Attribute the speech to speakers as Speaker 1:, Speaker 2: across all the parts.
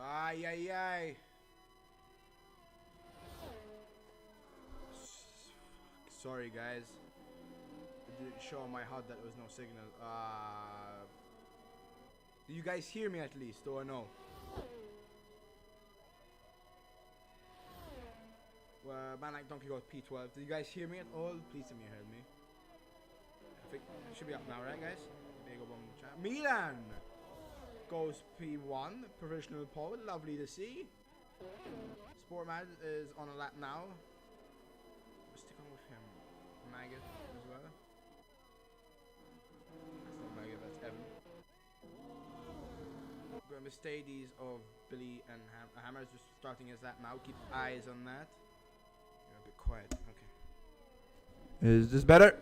Speaker 1: Ay, ay, ay. Sorry, guys. It didn't show on my HUD that there was no signal. Do you guys hear me at least, or no? Man like Donkey got P12. Do you guys hear me at all? Please tell me you heard me. I think it should be up now, right, guys? There you go, chat. Milan goes P1, provisional pole. Lovely to see. Sportman is on a lap now. We'll stick on with him. Maggot as well. That's not Maggot, that's Evan. We're going to Mercedes of Billy and Hammer's just starting his lap now. Keep eyes on that. You're a bit quiet. Okay. Is this better?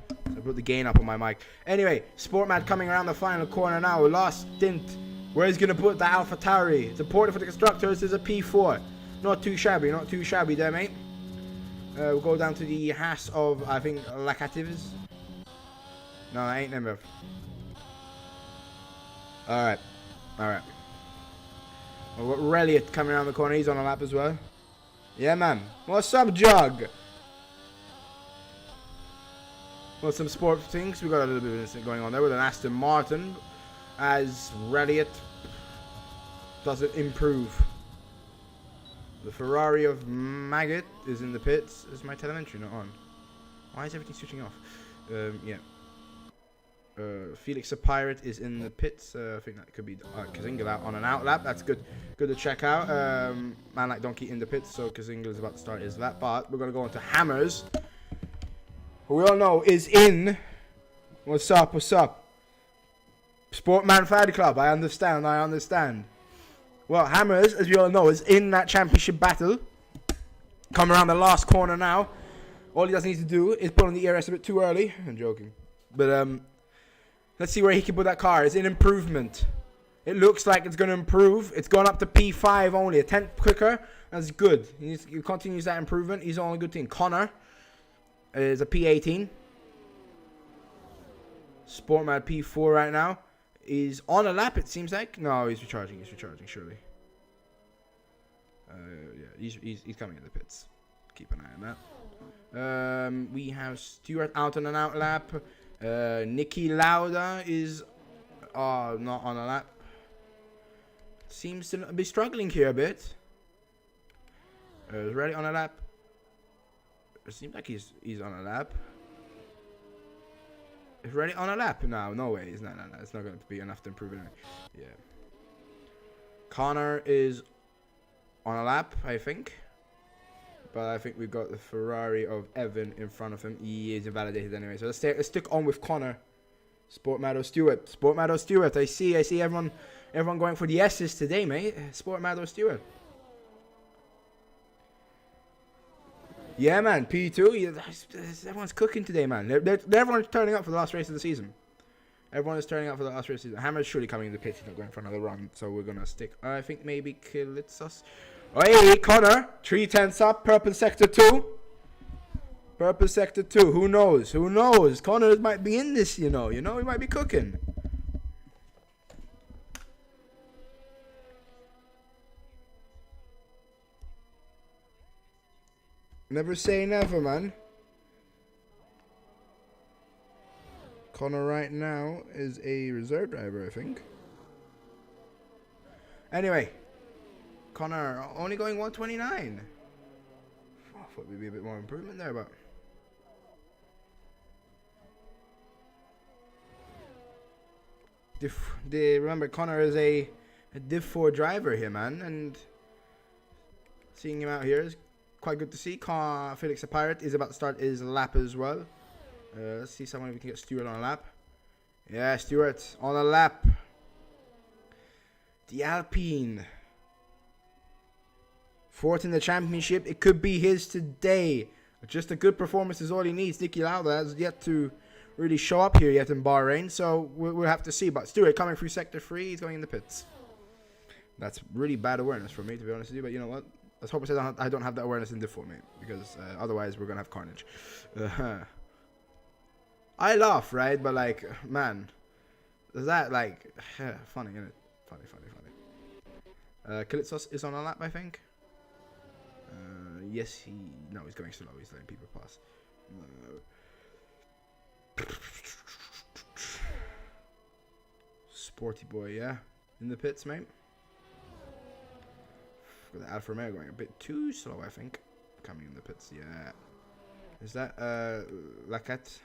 Speaker 1: So I put the gain up on my mic. Anyway, Sportman coming around the final corner now. Last stint. Where he's going to put the Alpha Tauri. The porter for the constructors is a P4. Not too shabby, not too shabby there, mate. We'll go down to the Haas of, I think, Lacatives. No, I ain't number. Alright. Alright. Well, Reliot coming around the corner. He's on a lap as well. Yeah, man. What's up, Jug? Well, some sport things. We got a little bit of this going on there with an Aston Martin. As Reliot doesn't improve. The Ferrari of Maggot is in the pits. Is my telemetry not on? Why is everything switching off? Yeah. Felix the Pirate is in the pits. I think that could be Kazinga out on an out lap. That's good. Good to check out. Man like Donkey in the pits, so Kazinga is about to start his lap. But we're going to go on to Hammers, who we all know is in. What's up? What's up? Sportman Fan Club. I understand. I understand. Well, Hammers, as you all know, is in that championship battle. Come around the last corner now. All he does need to do is put on the ERS a bit too early. I'm joking. But let's see where he can put that car. It's an improvement. It looks like it's going to improve. It's gone up to P5 only. A tenth quicker. That's good. He continues that improvement. He's on a good thing. Connor is a P18. Sportman P4 right now. He's on a lap, it seems like. No, he's recharging. He's recharging, surely. Yeah, he's coming in the pits. Keep an eye on that. We have Stewart out on an out lap. Nicky Lauda is not on a lap. Seems to be struggling here a bit. Is Ready on a lap. It seems like he's on a lap. Is Ready on a lap? No way. No. It's not going to be enough to improve it. Yeah. Connor is on a lap, I think. But I think we've got the Ferrari of Evan in front of him. He is invalidated anyway. So let's stick on with Connor. Sportmado Stewart. I see everyone going for the S's today, mate. Sportmado Stewart. Yeah, man. P2. Yeah, everyone's cooking today, man. Everyone's turning up for the last race of the season. Everyone is turning up for the last race of the season. Hammer's surely coming in the pit. He's not going for another run. So we're going to stick. I think maybe Kilitsas. Oh, hey, Connor. 3/10 up. Purple sector 2. Purple sector 2. Who knows? Who knows? Connor might be in this, you know. He might be cooking. Never say never, man. Connor right now is a reserve driver, I think. Anyway. Connor only going 129. I thought we'd be a bit more improvement there, but... remember, Connor is a Div 4 driver here, man. And seeing him out here is quite good to see. Felix the Pirate is about to start his lap as well. Let's see someone if we can get Stewart on a lap. Yeah, Stewart on a lap. The Alpine. Fourth in the championship. It could be his today. Just a good performance is all he needs. Nicky Lauda has yet to really show up here yet in Bahrain. So we'll have to see. But Stewart coming through sector 3. He's going in the pits. That's really bad awareness for me, to be honest with you. But you know what? Let's hope I don't have that awareness in Div 4, mate. Because otherwise we're going to have carnage. I laugh, right? But like, man. Is that like... funny, isn't it? Funny. Kalitsos is on a lap, I think. Yes, no, he's going slow. He's letting people pass. Sporty boy, yeah, in the pits, mate. With the Alfa Romeo going a bit too slow, I think. Coming in the pits, yeah. Is that Laquette?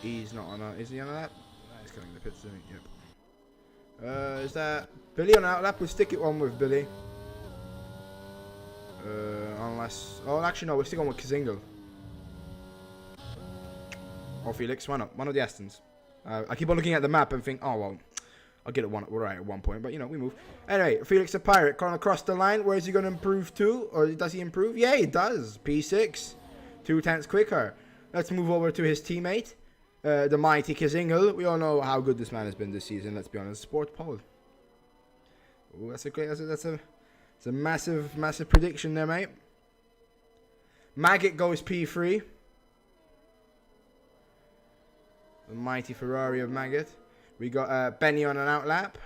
Speaker 1: He's not on a. Is he on a lap? No, he's coming in the pits, isn't he? Yep. Is that Billy on out lap? We'll stick it on with Billy. Unless. Oh, actually, no, we'll stick on with Kazingle. Or Felix, why not? One of the Astons. I keep on looking at the map and think, oh, well, I'll get it right at one point, but, you know, we move. Anyway, Felix the Pirate, going across the line. Where is he going to improve to? Or does he improve? Yeah, he does. P6. 2/10 quicker. Let's move over to his teammate, the mighty Kazingle. We all know how good this man has been this season, let's be honest. Sport pole. Ooh, that's a great, that's a massive, massive prediction there, mate. Maggot goes P3. The mighty Ferrari of Maggot. We got Benny on an out lap.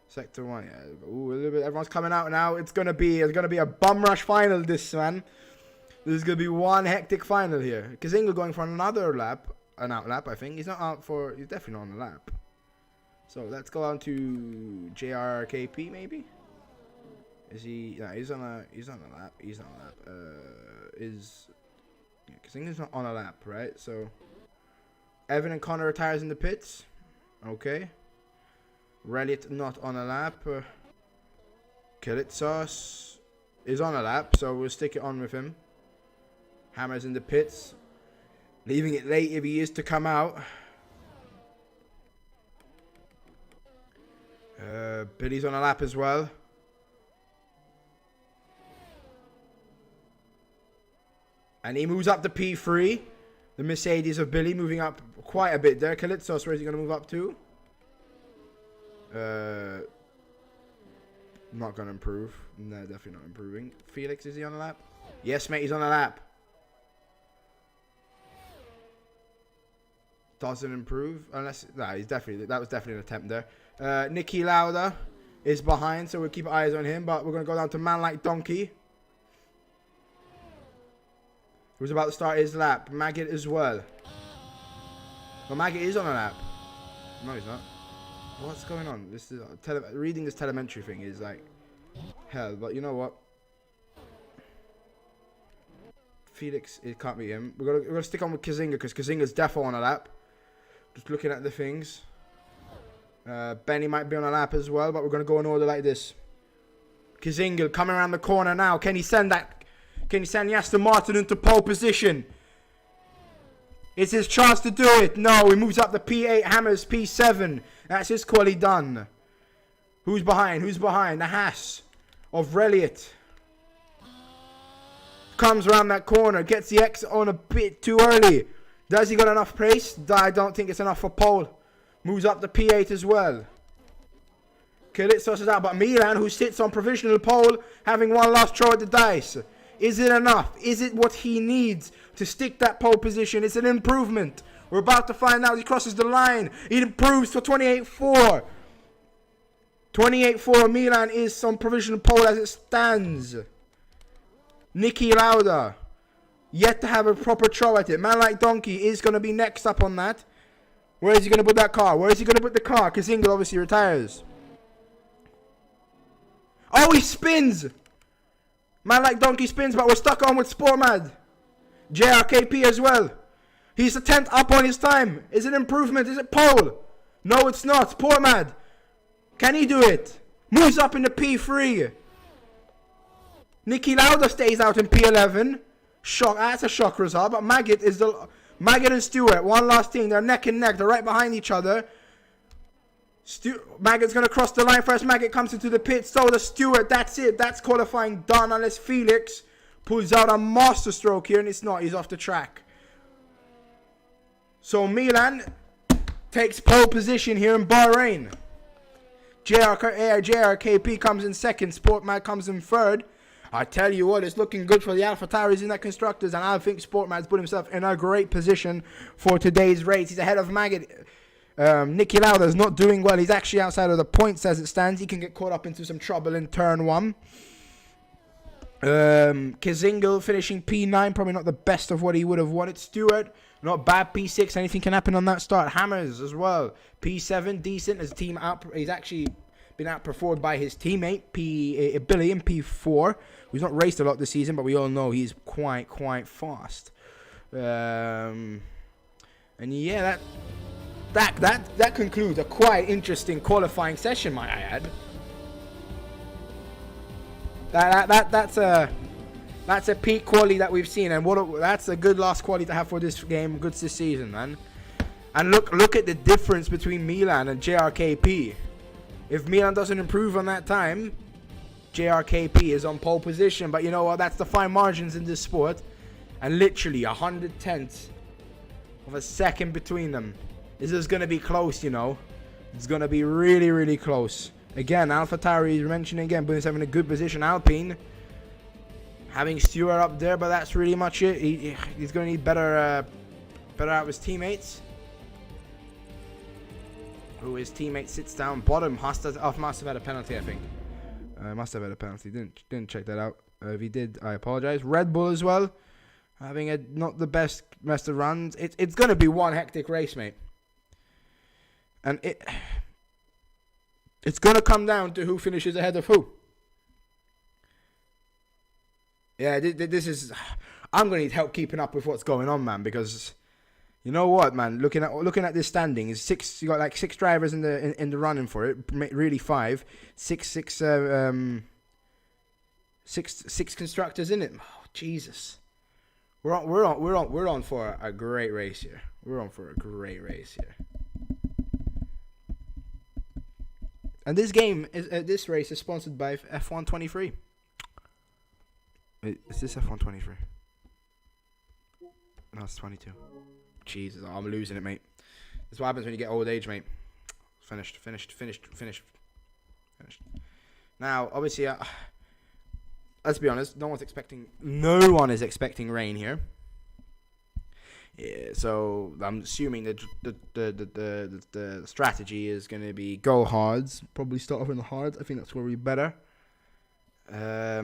Speaker 1: Sector 1, yeah. Ooh, a little bit. Everyone's coming out now. It's gonna be a bum rush final, this man. This is gonna be one hectic final here. Kazingle going for another lap, an out lap, I think. He's not out for. He's definitely not on the lap. So let's go on to JRKP maybe. Is he? Yeah, he's on a lap. He's on a lap. Yeah, Kazingle's not on a lap, right? So Evan and Connor retires in the pits. Okay. Relit not on a lap. Kalitsos is on a lap, so we'll stick it on with him. Hammer's in the pits. Leaving it late if he is to come out. Billy's on a lap as well. And he moves up to P3. The Mercedes of Billy moving up quite a bit there. Kalitsos, where is he going to move up to? Not going to improve. No, definitely not improving. Felix, is he on a lap? Yes, mate, he's on a lap. Doesn't improve. Unless, nah, that was definitely an attempt there. Nicky Lauda is behind, so we'll keep eyes on him. But we're going to go down to Man Like Donkey, who's about to start his lap. Maggot as well. Well, Maggot is on a lap. No, he's not. What's going on? This is reading this telemetry thing is like hell. But you know what? Felix, it can't be him. We're gonna stick on with Kazinga because Kazinga's defo on a lap. Just looking at the things. Benny might be on a lap as well, but we're gonna go in order like this. Kazinga coming around the corner now. Can he send that? Can he send Aston Martin into pole position? It's his chance to do it. No, he moves up the P8, Hammers P7. That's his quality done. Who's behind? Who's behind? The Haas of Reliot. Comes around that corner. Gets the exit on a bit too early. Does he got enough pace? I don't think it's enough for pole. Moves up the P8 as well. Kalitsos is out. But Milan, who sits on provisional pole, having one last throw at the dice. Is it enough? Is it what he needs to stick that pole position? It's an improvement. We're about to find out. He crosses the line. He improves for 28.4. 28.4. Milan is on provisional pole as it stands. Nicky Lauda, yet to have a proper throw at it. Man Like Donkey is going to be next up on that. Where is he going to put that car? Where is he going to put the car? Kazingle obviously retires. Oh, he spins. Man Like Donkey spins, but we're stuck on with Sportmad. JRKP as well. He's a 10th up on his time. Is it improvement? Is it pole? No, it's not. Sportmad. Can he do it? Moves up in the P3. Nicky Lauda stays out in P11. Shock. That's a shock result. But Maggot and Stewart. One last thing. They're neck and neck. They're right behind each other. Maggot's going to cross the line first. Maggot comes into the pit. So does Stewart. That's it. That's qualifying done. Unless Felix pulls out a master stroke here. And it's not. He's off the track. So Milan takes pole position here in Bahrain. JRKP comes in second. Sportmad comes in third. I tell you what, it's looking good for the AlphaTauris in that constructors, and I think Sportman's put himself in a great position for today's race. He's ahead of Maggot. Nicky Lauda's not doing well. He's actually outside of the points as it stands. He can get caught up into some trouble in turn 1. Kazingle finishing P9, probably not the best of what he would have wanted. Stewart, not bad. P6, anything can happen on that start. Hammers as well. P7, decent. His team he's actually been outperformed by his teammate Billy in P4, who's not raced a lot this season, but we all know he's quite fast. And yeah, that concludes a quite interesting qualifying session, might I add. That's a peak quality that we've seen, and that's a good last quality to have for this game, good this season, man. And look at the difference between Milan and JRKP. If Milan doesn't improve on that time, JRKP is on pole position. But you know what? That's the fine margins in this sport, and literally 100/10 of a second between them. This is gonna be close, you know. It's gonna be really close. Again, AlphaTauri is mentioning again, but he's having a good position. Alpine having Stewart up there, but that's really much it. He's going to need better out of his teammates. Who his teammate sits down bottom. must have had a penalty, I think. Must have had a penalty. Didn't check that out. If he did, I apologize. Red Bull as well, having not the best of runs. It's going to be one hectic race, mate. And it's going to come down to who finishes ahead of who. Yeah, this is... I'm going to need help keeping up with what's going on, man, because... You know what, man? Looking at this standing, is six. You got like 6 drivers in the running for it. Really 5, 6 constructors in it. Oh, Jesus, we're on for a great race here. And this race is sponsored by F123. Wait, is this F123? No, it's 22. Jesus, I'm losing it, mate. That's what happens when you get old age, mate. Finished. Now, obviously, let's be honest. No one is expecting rain here. Yeah, so I'm assuming that the strategy is going to be go hards. Probably start off in the hards. I think that's where we're better. I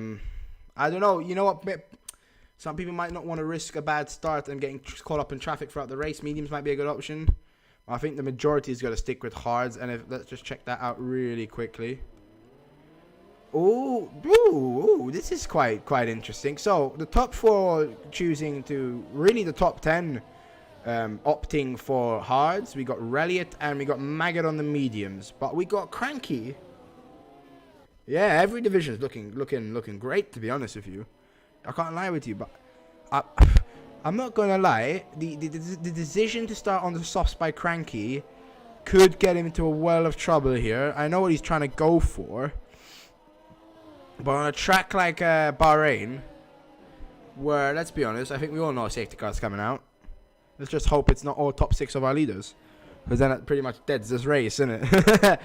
Speaker 1: don't know. You know what? Some people might not want to risk a bad start and getting caught up in traffic throughout the race. Mediums might be a good option. I think the majority is going to stick with hards. And let's just check that out really quickly. Ooh, this is quite interesting. So the top 4 choosing to really the top 10 opting for hards. We got Reliot and we got Maggot on the mediums, but we got Cranky. Yeah, every division is looking great, to be honest with you. I can't lie with you, but I'm not gonna lie. The decision to start on the softs by Cranky could get him into a well of trouble here. I know what he's trying to go for, but on a track like Bahrain, where, let's be honest, I think we all know a safety car's coming out. Let's just hope it's not all top 6 of our leaders, because then it pretty much deads this race, isn't it?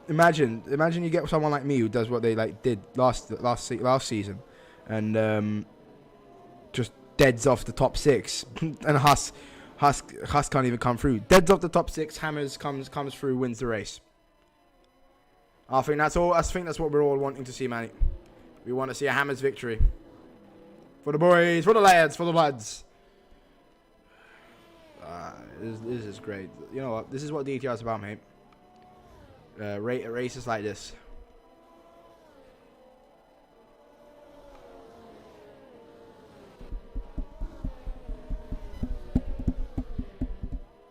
Speaker 1: Imagine you get someone like me who does what they did last season. And just deads off the top 6, and Huss can't even come through. Deads off the top 6, Hammers comes through, wins the race. I think that's all. I think that's what we're all wanting to see, man. We want to see a Hammers victory for the boys, for the lads. This is great. You know what? This is what DTR is about, mate. Races like this.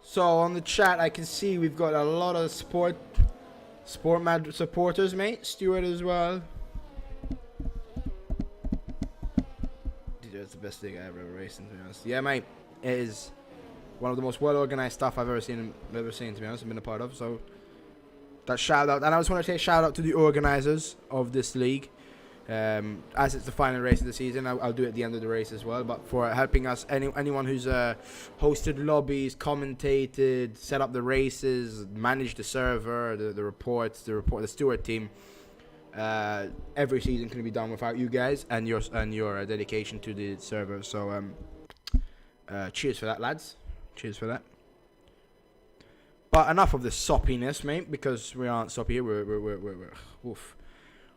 Speaker 1: So on the chat, I can see we've got a lot of Sport Mad supporters, mate. Stewart as well. It's the best thing I ever racing, to be honest. Yeah, mate. It is one of the most well-organized stuff I've ever seen, to be honest, and been a part of. So that shout out, and I just want to say shout out to the organizers of this league. As it's the final race of the season, I'll do it at the end of the race as well, but for helping us, anyone who's hosted lobbies, commentated, set up the races, managed the server, the reports, the Stewart team, every season can be done without you guys and your dedication to the server. So cheers for that, lads. Cheers for that. But enough of this soppiness, mate, because we aren't soppy here.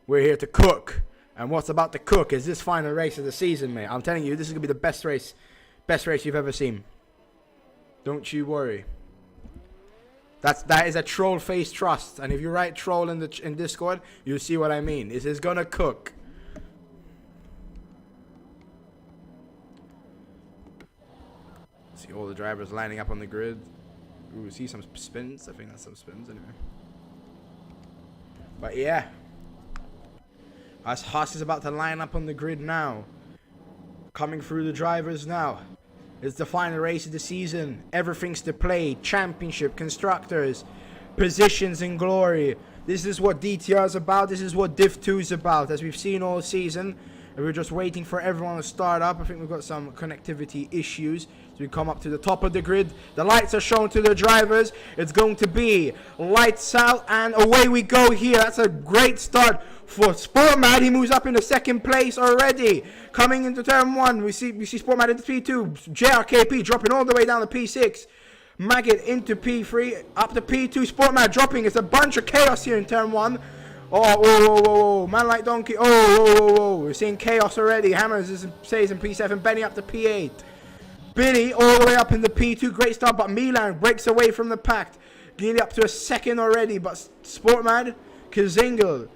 Speaker 1: We're here to cook. And what's about to cook is this final race of the season, mate. I'm telling you, this is going to be the best race you've ever seen. Don't you worry. That is a troll face trust. And if you write troll in Discord, you'll see what I mean. This is going to cook. See all the drivers lining up on the grid. Ooh, see some spins. I think that's some spins anyway. But yeah. As Haas is about to line up on the grid now. Coming through the drivers now. It's the final race of the season. Everything's to play. Championship, constructors, positions in glory. This is what DTR is about. This is what Div 2 is about. As we've seen all season. And we're just waiting for everyone to start up. I think we've got some connectivity issues. So we come up to the top of the grid. The lights are shown to the drivers. It's going to be lights out and away we go here. That's a great start for Sportmad. He moves up into second place already. Coming into turn 1, we see Sportmad into P2. JRKP dropping all the way down to P6. Maggot into P3. Up to P2. Sportmad dropping. It's a bunch of chaos here in turn 1. Oh, man like donkey. We're seeing chaos already. Hammers stays in P7. Benny up to P8. Billy all the way up in the P2. Great start, but Milan breaks away from the pack. Nearly up to a second already, but Sportmad, Kazingle.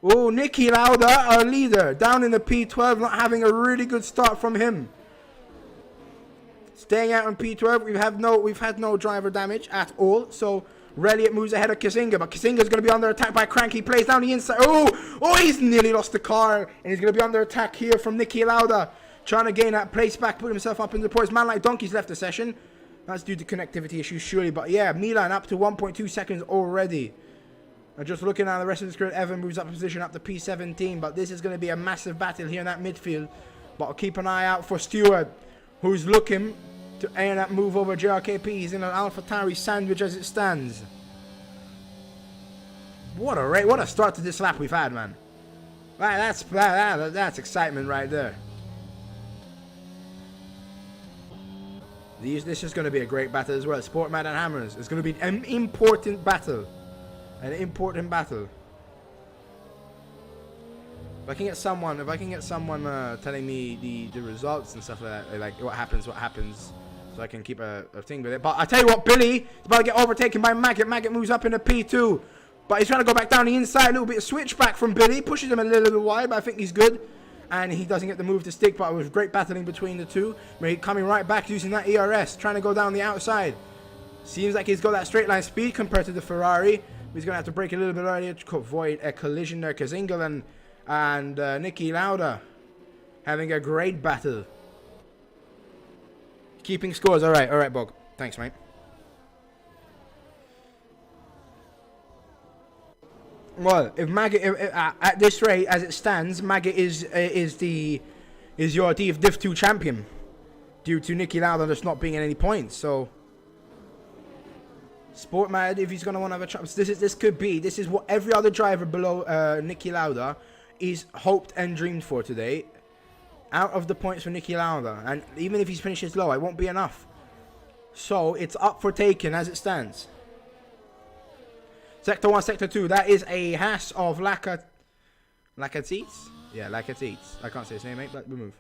Speaker 1: Oh, Nicky Lauda, our leader, down in the P12, not having a really good start from him. Staying out in P12, we've had no driver damage at all, so Reliot moves ahead of Kazinga, but Kazinga's going to be under attack by Crank. He plays down the inside. Oh, he's nearly lost the car, and he's going to be under attack here from Nicky Lauda. Trying to gain that place back, put himself up in the points. Man like Donkey's left the session. That's due to connectivity issues, surely. But yeah, Milan up to 1.2 seconds already. And just looking at the rest of the grid, Evan moves up position up to P17. But this is going to be a massive battle here in that midfield. But I'll keep an eye out for Stewart, who's looking to aim that move over JRKP. He's in an AlphaTauri sandwich as it stands. What a start to this lap we've had, man. Right, that's excitement right there. This is going to be a great battle as well. Sportman and Hammers. It's going to be an important battle. An important battle. If I can get someone telling me the results and stuff like that, like what happens, so I can keep a thing with it. But I tell you what, Billy is about to get overtaken by Maggot. Maggot moves up into P2, but he's trying to go back down the inside. A little bit of switchback from Billy, pushes him a little wide, but I think he's good. And he doesn't get the move to stick, but it was great battling between the two. Coming right back using that ERS, trying to go down the outside. Seems like he's got that straight line speed compared to the Ferrari. He's going to have to brake a little bit earlier to avoid a collision there. Kazingal and Nicky Lauda having a great battle. Keeping scores. All right, Bog. Thanks, mate. Well, if Maggot at this rate as it stands, Maggot is your Div 2 champion due to Nicky Lauda just not being in any points. So Sportmad, if he's gonna want to have a chance, this is what every other driver below Nicky Lauda is hoped and dreamed for today. Out of the points for Nicky Lauda, and even if he finishes low, it won't be enough. So it's up for taking as it stands. Sector 1, Sector 2, that is a Haas of Lakatis? Yeah, Lakatis. I can't say his name, mate, but we move.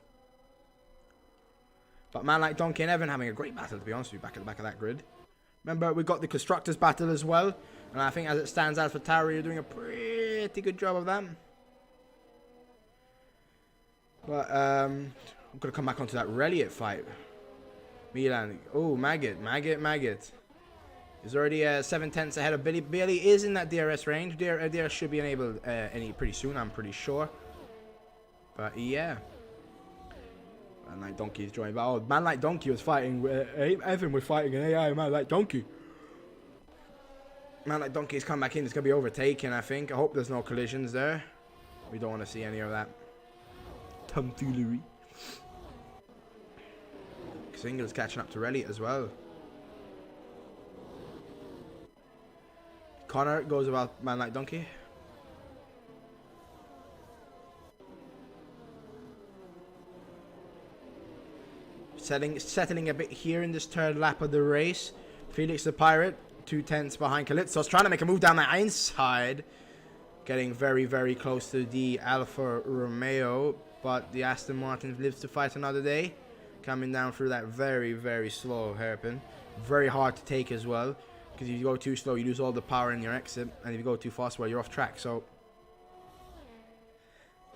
Speaker 1: But man like Donkey and Evan having a great battle, to be honest with you, back at the back of that grid. Remember, we got the Constructors battle as well. And I think as it stands, AlphaTauri are doing a pretty good job of that. But, I'm going to come back onto that Reliot fight. Milan. Oh, Maggot. He's already 7/10 ahead of Billy. Billy is in that DRS range. DRS should be enabled pretty soon, I'm pretty sure. But yeah. Man like Donkey is joined. But Man like Donkey was fighting. Evan was fighting an AI Man like Donkey. Man like Donkey's come back in. It's going to be overtaken, I think. I hope there's no collisions there. We don't want to see any of that tomfoolery. Single's catching up to Reliot as well. Connor goes about Man like Donkey. Settling a bit here in this third lap of the race. Felix the Pirate 2/10 behind Kalitsos, trying to make a move down the inside. Getting very, very close to the Alfa Romeo. But the Aston Martin lives to fight another day. Coming down through that very, very slow hairpin. Very hard to take as well. Because if you go too slow, you lose all the power in your exit. And if you go too fast, well, you're off track. So,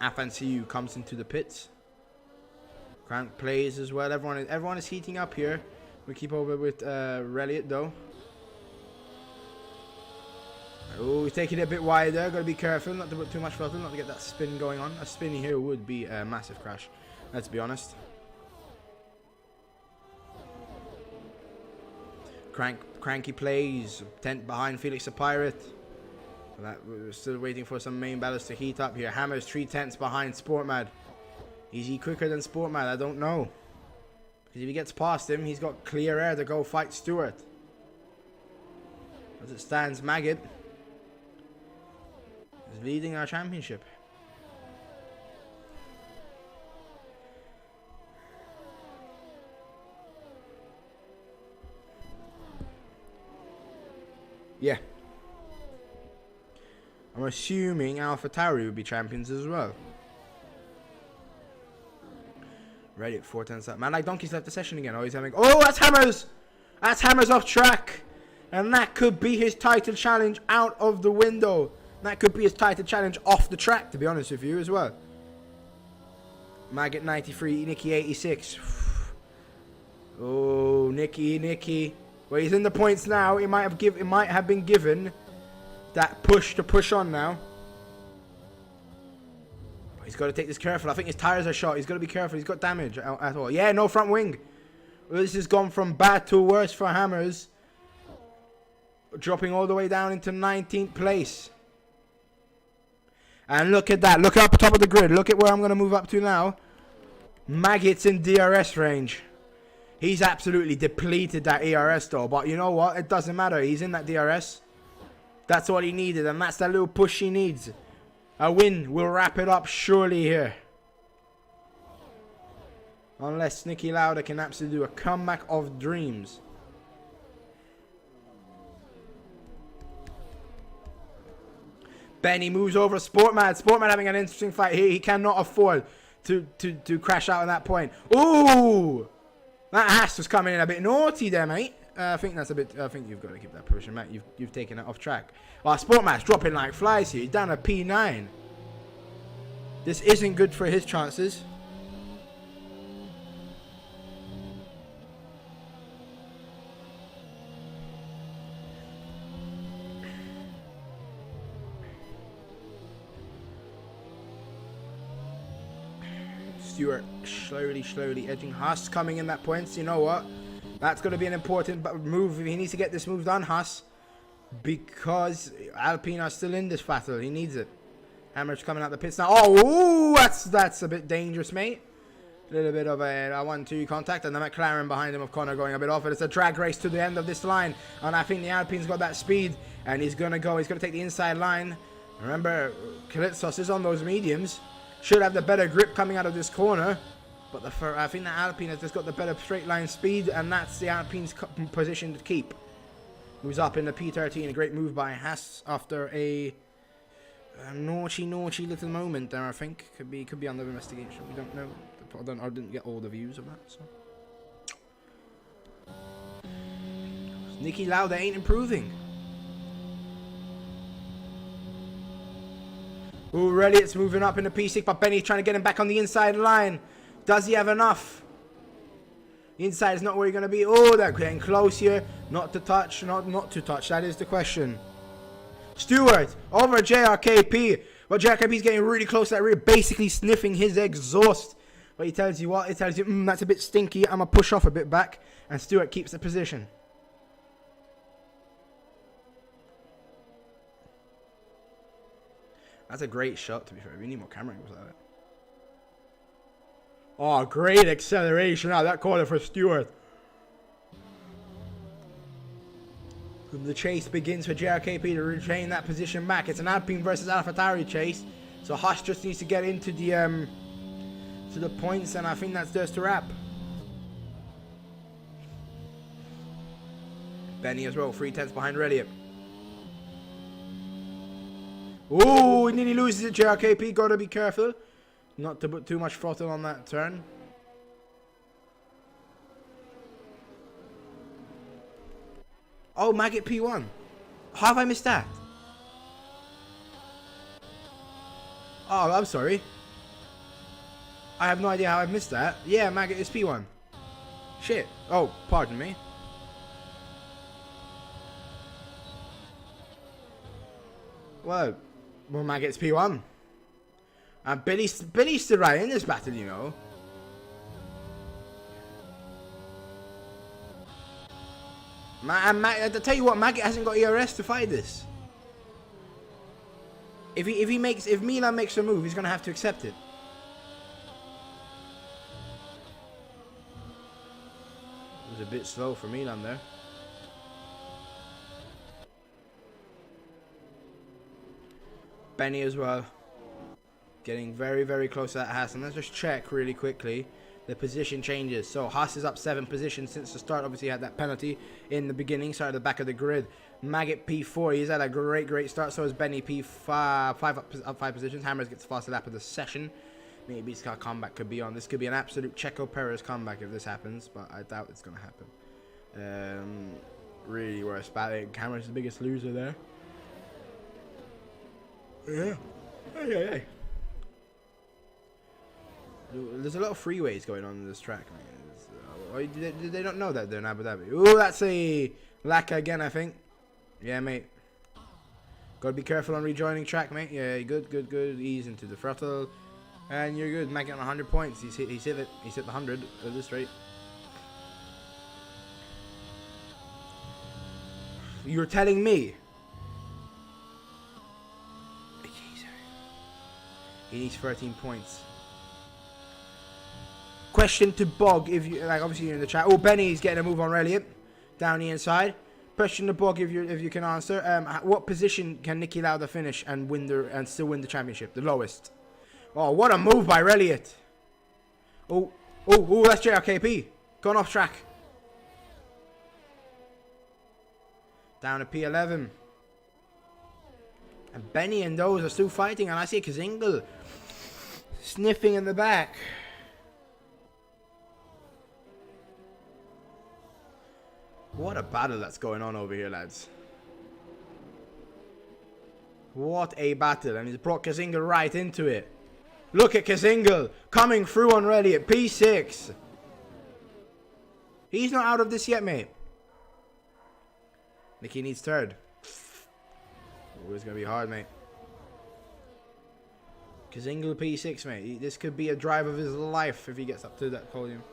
Speaker 1: Afansiu comes into the pits. Grant plays as well. Everyone is heating up here. We keep over with Reliot though. Oh, he's taking it a bit wider. Got to be careful, not to put too much throttle, not to get that spin going on. A spin here would be a massive crash. Let's be honest. Cranky plays. Tent behind Felix the Pirate. We're still waiting for some main battles to heat up here. Hammers 3/10 behind Sportmad. Is he quicker than Sportmad? I don't know. Because if he gets past him, he's got clear air to go fight Stewart. As it stands, Maggot is leading our championship. Yeah. I'm assuming AlphaTauri would be champions as well. Reddit 4/10. Man, like Donkey's left the session again. Oh, he's having. Oh, that's Hammers! That's Hammers off track. And that could be his title challenge out of the window. That could be his title challenge off the track, to be honest with you, as well. Maggot 93, Nicky 86. Oh, Nicky. Well, he's in the points now. It might have been given that push to push on now. But he's got to take this careful. I think his tires are shot. He's got to be careful. He's got damage at all. Yeah, no front wing. Well, this has gone from bad to worse for Hammers. Dropping all the way down into 19th place. And look at that. Look up top of the grid. Look at where I'm going to move up to now. Maggot's in DRS range. He's absolutely depleted that ERS though. But you know what? It doesn't matter. He's in that DRS. That's all he needed. And that's that little push he needs. A win will wrap it up surely here. Unless Nicky Lauda can absolutely do a comeback of dreams. Benny moves over Sportmad. Sportmad having an interesting fight here. He cannot afford to crash out at that point. Ooh! That Haas was coming in a bit naughty there, mate. I think that's a bit. I think you've got to keep that position, Matt. You've taken it off track. Oh, Sportmad's dropping like flies here. He's down to P9. This isn't good for his chances. Stewart slowly edging. Haas coming in that points. You know what? That's going to be an important move. He needs to get this move done, Haas. Because Alpine are still in this battle. He needs it. Hammer's coming out the pits now. Oh, that's a bit dangerous, mate. A little bit of a 1-2 contact. And the McLaren behind him of Connor going a bit off. It's a drag race to the end of this line. And I think the Alpine's got that speed. And he's going to go. He's going to take the inside line. Remember, Kalitsos is on those mediums. Should have the better grip coming out of this corner. But I think the Alpine has just got the better straight line speed. And that's the Alpine's position to keep. Moves up in the P13. A great move by Haas after a naughty little moment there, I think. Could be under investigation. We don't know. I didn't get all the views of that. So Nicky Lauda ain't improving. Already it's moving up in the P6, but Benny's trying to get him back on the inside line. Does he have enough? The inside is not where you're going to be. Oh, they're getting close here. Not to touch, not to touch. That is the question. Stewart over JRKP. But JRKP's getting really close to that rear, basically sniffing his exhaust. But he tells you what? He tells you, that's a bit stinky. I'm going to push off a bit back. And Stewart keeps the position. That's a great shot, to be fair. We need more camera angles like that. Oh, great acceleration out of that corner for Stewart. The chase begins for JRKP to retain that position back. It's an Alpine versus AlphaTauri chase. So Haas just needs to get into the points, and I think that's just a wrap. Benny as well, 3/10 behind Elliott. Ooh, he nearly loses it. JRKP, gotta be careful not to put too much throttle on that turn. Oh, Maggot P1. How have I missed that? Oh, I'm sorry. I have no idea how I missed that. Yeah, Maggot is P1. Shit. Oh, pardon me. Well, Maggot's P1. And Billy's still right in this battle, you know. I tell you what, Maggot hasn't got ERS to fight this. If Milan makes a move, he's gonna have to accept it. It was a bit slow for Milan there. Benny as well. Getting very, very close to that Haas. And let's just check really quickly. The position changes. So Haas is up 7 positions since the start. Obviously he had that penalty in the beginning. Started at the back of the grid. Maggot P4. He's had a great start. So is Benny P5. Up 5 positions. Hammers gets faster lap of the session. Maybe his comeback could be on. This could be an absolute Checo Perez comeback if this happens. But I doubt it's going to happen. Really worse battle. Cameron's the biggest loser there. Yeah. Hey. There's a lot of freeways going on in this track, man. They don't know that they're in Abu Dhabi. Ooh, that's a Laka again, I think. Yeah, mate. Gotta be careful on rejoining track, mate. Yeah, good. Ease into the throttle. And you're good. Making on 100 points. He's hit it. He's hit the 100 at this rate. You're telling me? He needs 13 points. Question to Bog, if you like, obviously you're in the chat. Oh, Benny's getting a move on Elliott down the inside. Question to Bog, if you can answer. What position can Niki Lauda finish and still win the championship? The lowest. Oh, what a move by Elliott. Oh, that's JRKP. Gone off track. Down to P11. And Benny and those are still fighting, and I see Kazingle sniffing in the back. What a battle that's going on over here, lads. What a battle, and he's brought Kazingle right into it. Look at Kazingle coming through on ready at P6. He's not out of this yet, mate. Nicky needs third. Oh, it's going to be hard, mate. Kazingle P6, mate. This could be a drive of his life if he gets up to that podium.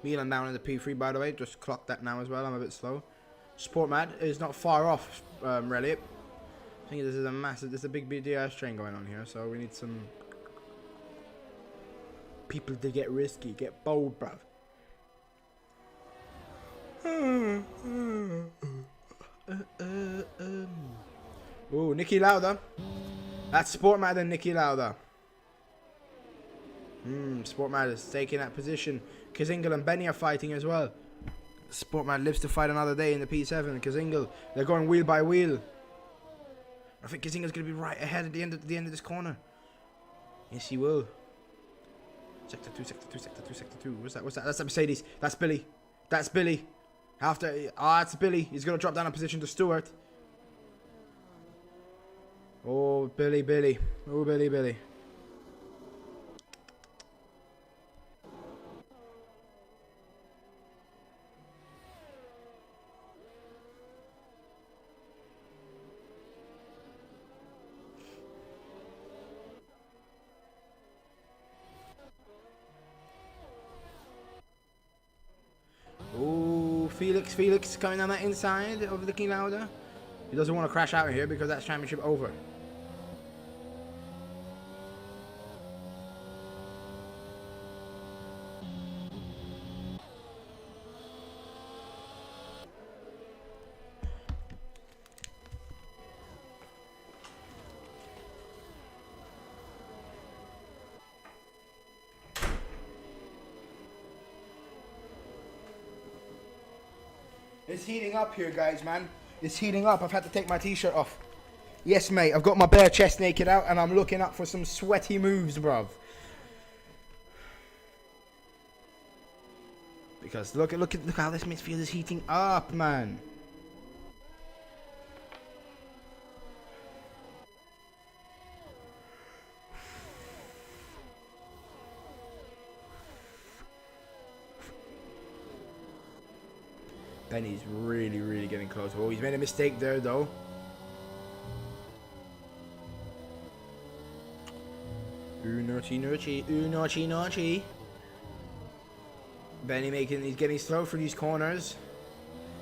Speaker 1: Milan down in the P3, by the way. Just clocked that now as well. I'm a bit slow. Sportmad is not far off Relic. I think this is there's a big DTR train going on here, so we need some people to get risky, get bold, bruv. Ooh, Niki Lauda. That's Sportmad and Niki Lauda. Sportmad is taking that position. Kazingle and Benny are fighting as well. Sportmad lives to fight another day in the P7. Kazingle, they're going wheel by wheel. I think Kazingle's going to be right ahead at the end of this corner. Yes, he will. Sector 2, sector 2, sector 2, sector 2. What's that? That's a Mercedes. That's Billy. That's Billy. That's Billy. He's going to drop down a position to Stewart. Oh, Billy. Oh, Billy. Felix coming down that inside of the King Lauda. He doesn't want to crash out here because that's championship over. It's heating up here, guys, man. It's heating up. I've had to take my t-shirt off. Yes, mate. I've got my bare chest naked out, and I'm looking up for some sweaty moves, bruv. Because look how this midfield is heating up, man. Benny's really getting close. Oh, he's made a mistake there, though. Ooh, naughty. Benny he's getting slow for these corners.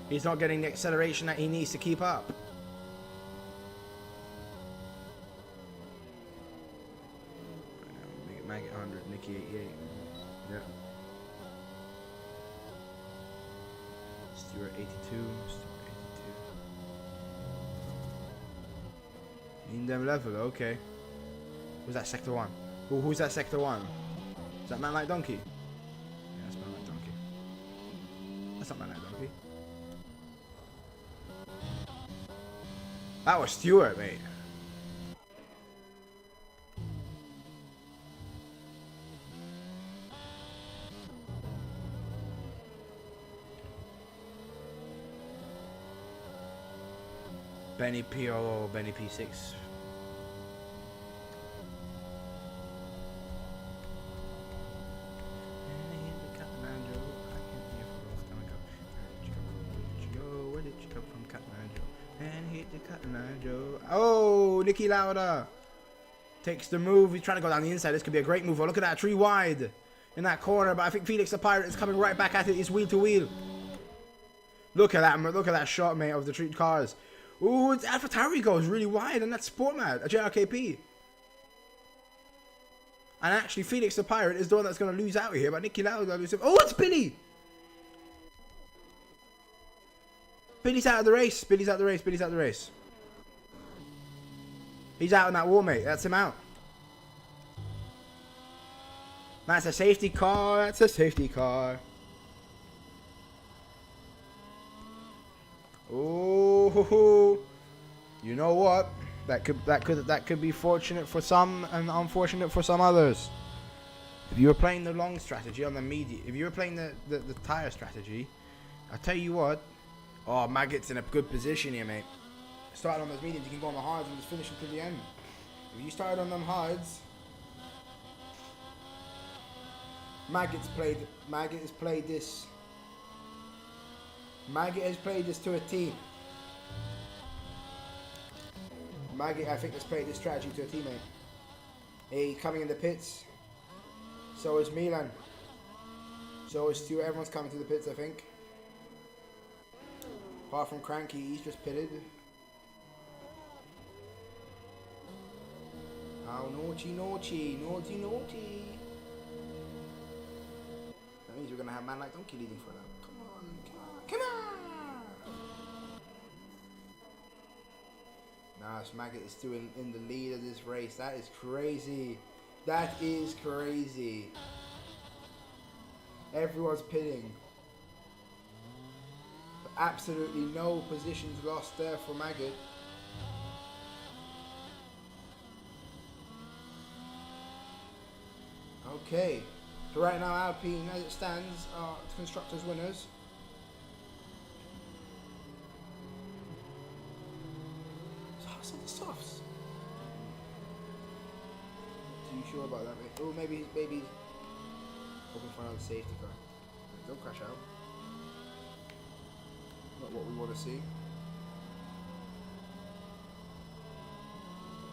Speaker 1: He's not getting the acceleration that he needs to keep up. Maggot 100, Nicky 88. Yeah. Stewart 82. In them level, okay. Who's that sector 1? Who's that sector 1? Is that Man Like Donkey? Yeah, that's Man Like Donkey. That's not Man Like Donkey. That was Stewart, mate. Benny P.O. Benny P6. Oh, Nicky Lauda takes the move. He's trying to go down the inside. This could be a great move. Oh, look at that, 3 wide in that corner. But I think Felix the Pirate is coming right back at it. It's wheel to wheel. Look at that shot, mate, of the 3 cars. Ooh, it's AlphaTauri goes really wide, and that's Sportmad, a JRKP. And actually, Felix the Pirate is the one that's going to lose out here, but Nicky Lauda loses. Oh, it's Billy! Billy's out of the race. Billy's out of the race. He's out in that wall, mate. That's him out. That's a safety car. Oh, you know what? That could be fortunate for some and unfortunate for some others. If you were playing the long strategy on the medium, if you were playing the tire strategy, I tell you what. Oh, Maggot's in a good position here, mate. Started on those mediums, you can go on the hards and just finish until the end. If you started on them hards, Maggot has played this to a T. Maggot, I think, has played this strategy to a teammate. Hey, coming in the pits. So is Milan. So is Stewart. Everyone's coming to the pits, I think. Apart from Cranky, he's just pitted. Oh, naughty. That means we're going to have Man Like Donkey leading for that. Come on. Nah, Maggot is still in the lead of this race. That is crazy. Everyone's pitting. Absolutely no positions lost there for Maggot. Okay, so right now Alpine, as it stands, are constructors winners. So the softs. Are you sure about that, mate? Oh, maybe he's hoping for another safety car. Don't crash out. Not what we want to see.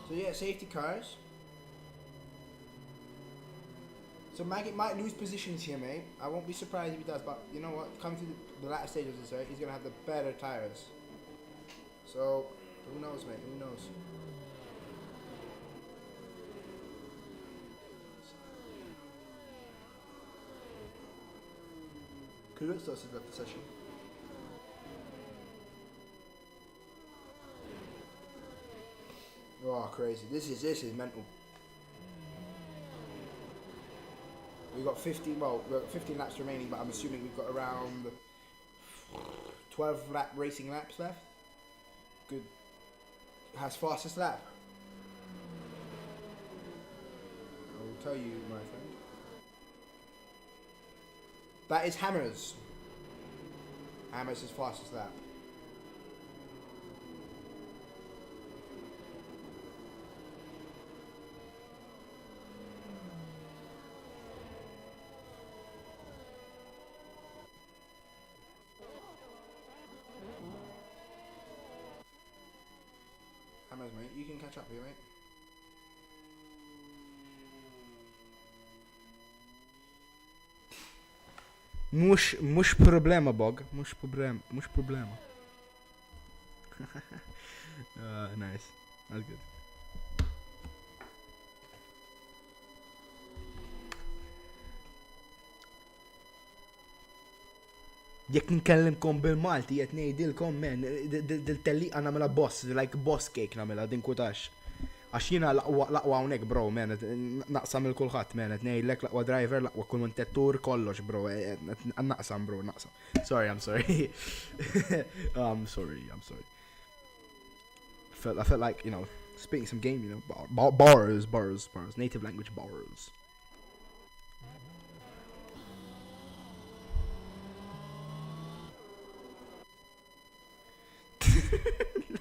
Speaker 1: So yeah, safety cars. So Maggot might lose positions here, mate. I won't be surprised if he does, but you know what? Coming to the latter stage of this race, he's going to have the better tyres. So, who knows, mate? Who knows? Kudos has left the session. Oh, crazy. This is mental. We've got 15 laps remaining, but I'm assuming we've got around 12 racing laps left. Good. Has fastest lap. I will tell you, my friend. That is Hammers. Hammers' fastest lap. Hammers, mate. You can catch up here, mate. مش problema, Bog. مش problema. Nice. That's good. Jekk nkellimkom bil-Malti qed ngħidilkom men dil-telliqa nagħmilha boss, like boss cake nagħmilha din kutax. Għax jiena laqwa hawnhekk bro, men naqsam il kulħadd men qed ngħidlek laqwa driver, laqwa kull kollox bro, naqsam bro, naqsam. Sorry, I'm sorry. I'm sorry. I felt like, you know, spitting some game, you know, bars, native language bars.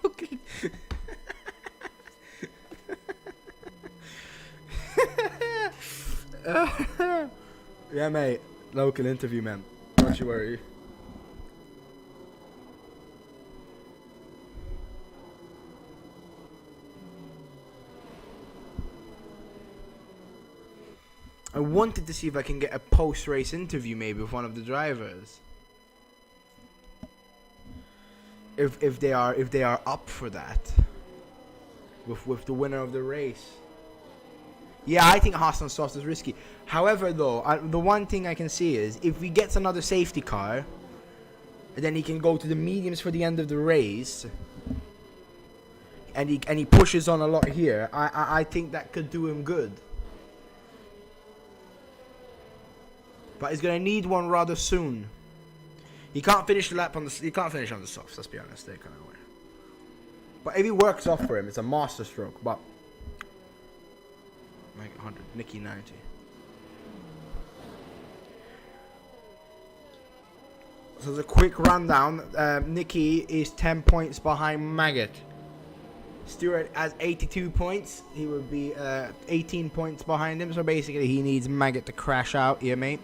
Speaker 1: Look at yeah, mate. Local interview, man. Don't you worry. I wanted to see if I can get a post-race interview maybe with one of the drivers. If they are up for that. With the winner of the race. Yeah, I think Haas on softs is risky. However, though, the one thing I can see is if he gets another safety car, then he can go to the mediums for the end of the race, and he pushes on a lot here. I think that could do him good. But he's gonna need one rather soon. He can't finish the lap on the. He can't finish on the softs. Let's be honest, they kind of way. But if he works off for him, it's a master stroke. But. Make 100, Nicky 90. So as a quick rundown, Nicky is 10 points behind Maggot. Stewart has 82 points. He would be 18 points behind him. So basically, he needs Maggot to crash out here, mate.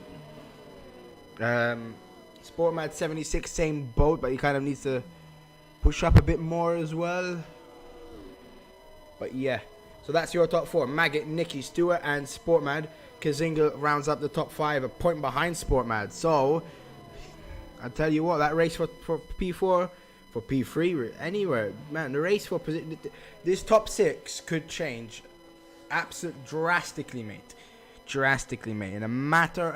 Speaker 1: Sportmad 76, same boat, but he kind of needs to push up a bit more as well. But yeah. So that's your top four. Maggot, Nicky, Stewart, and Sportmad. Kazinga rounds up the top five, a point behind Sportmad. So, I tell you what, that race for P4, for P3, anywhere, man, the race for position, this top six could change absolutely drastically, mate. Drastically, mate. In a matter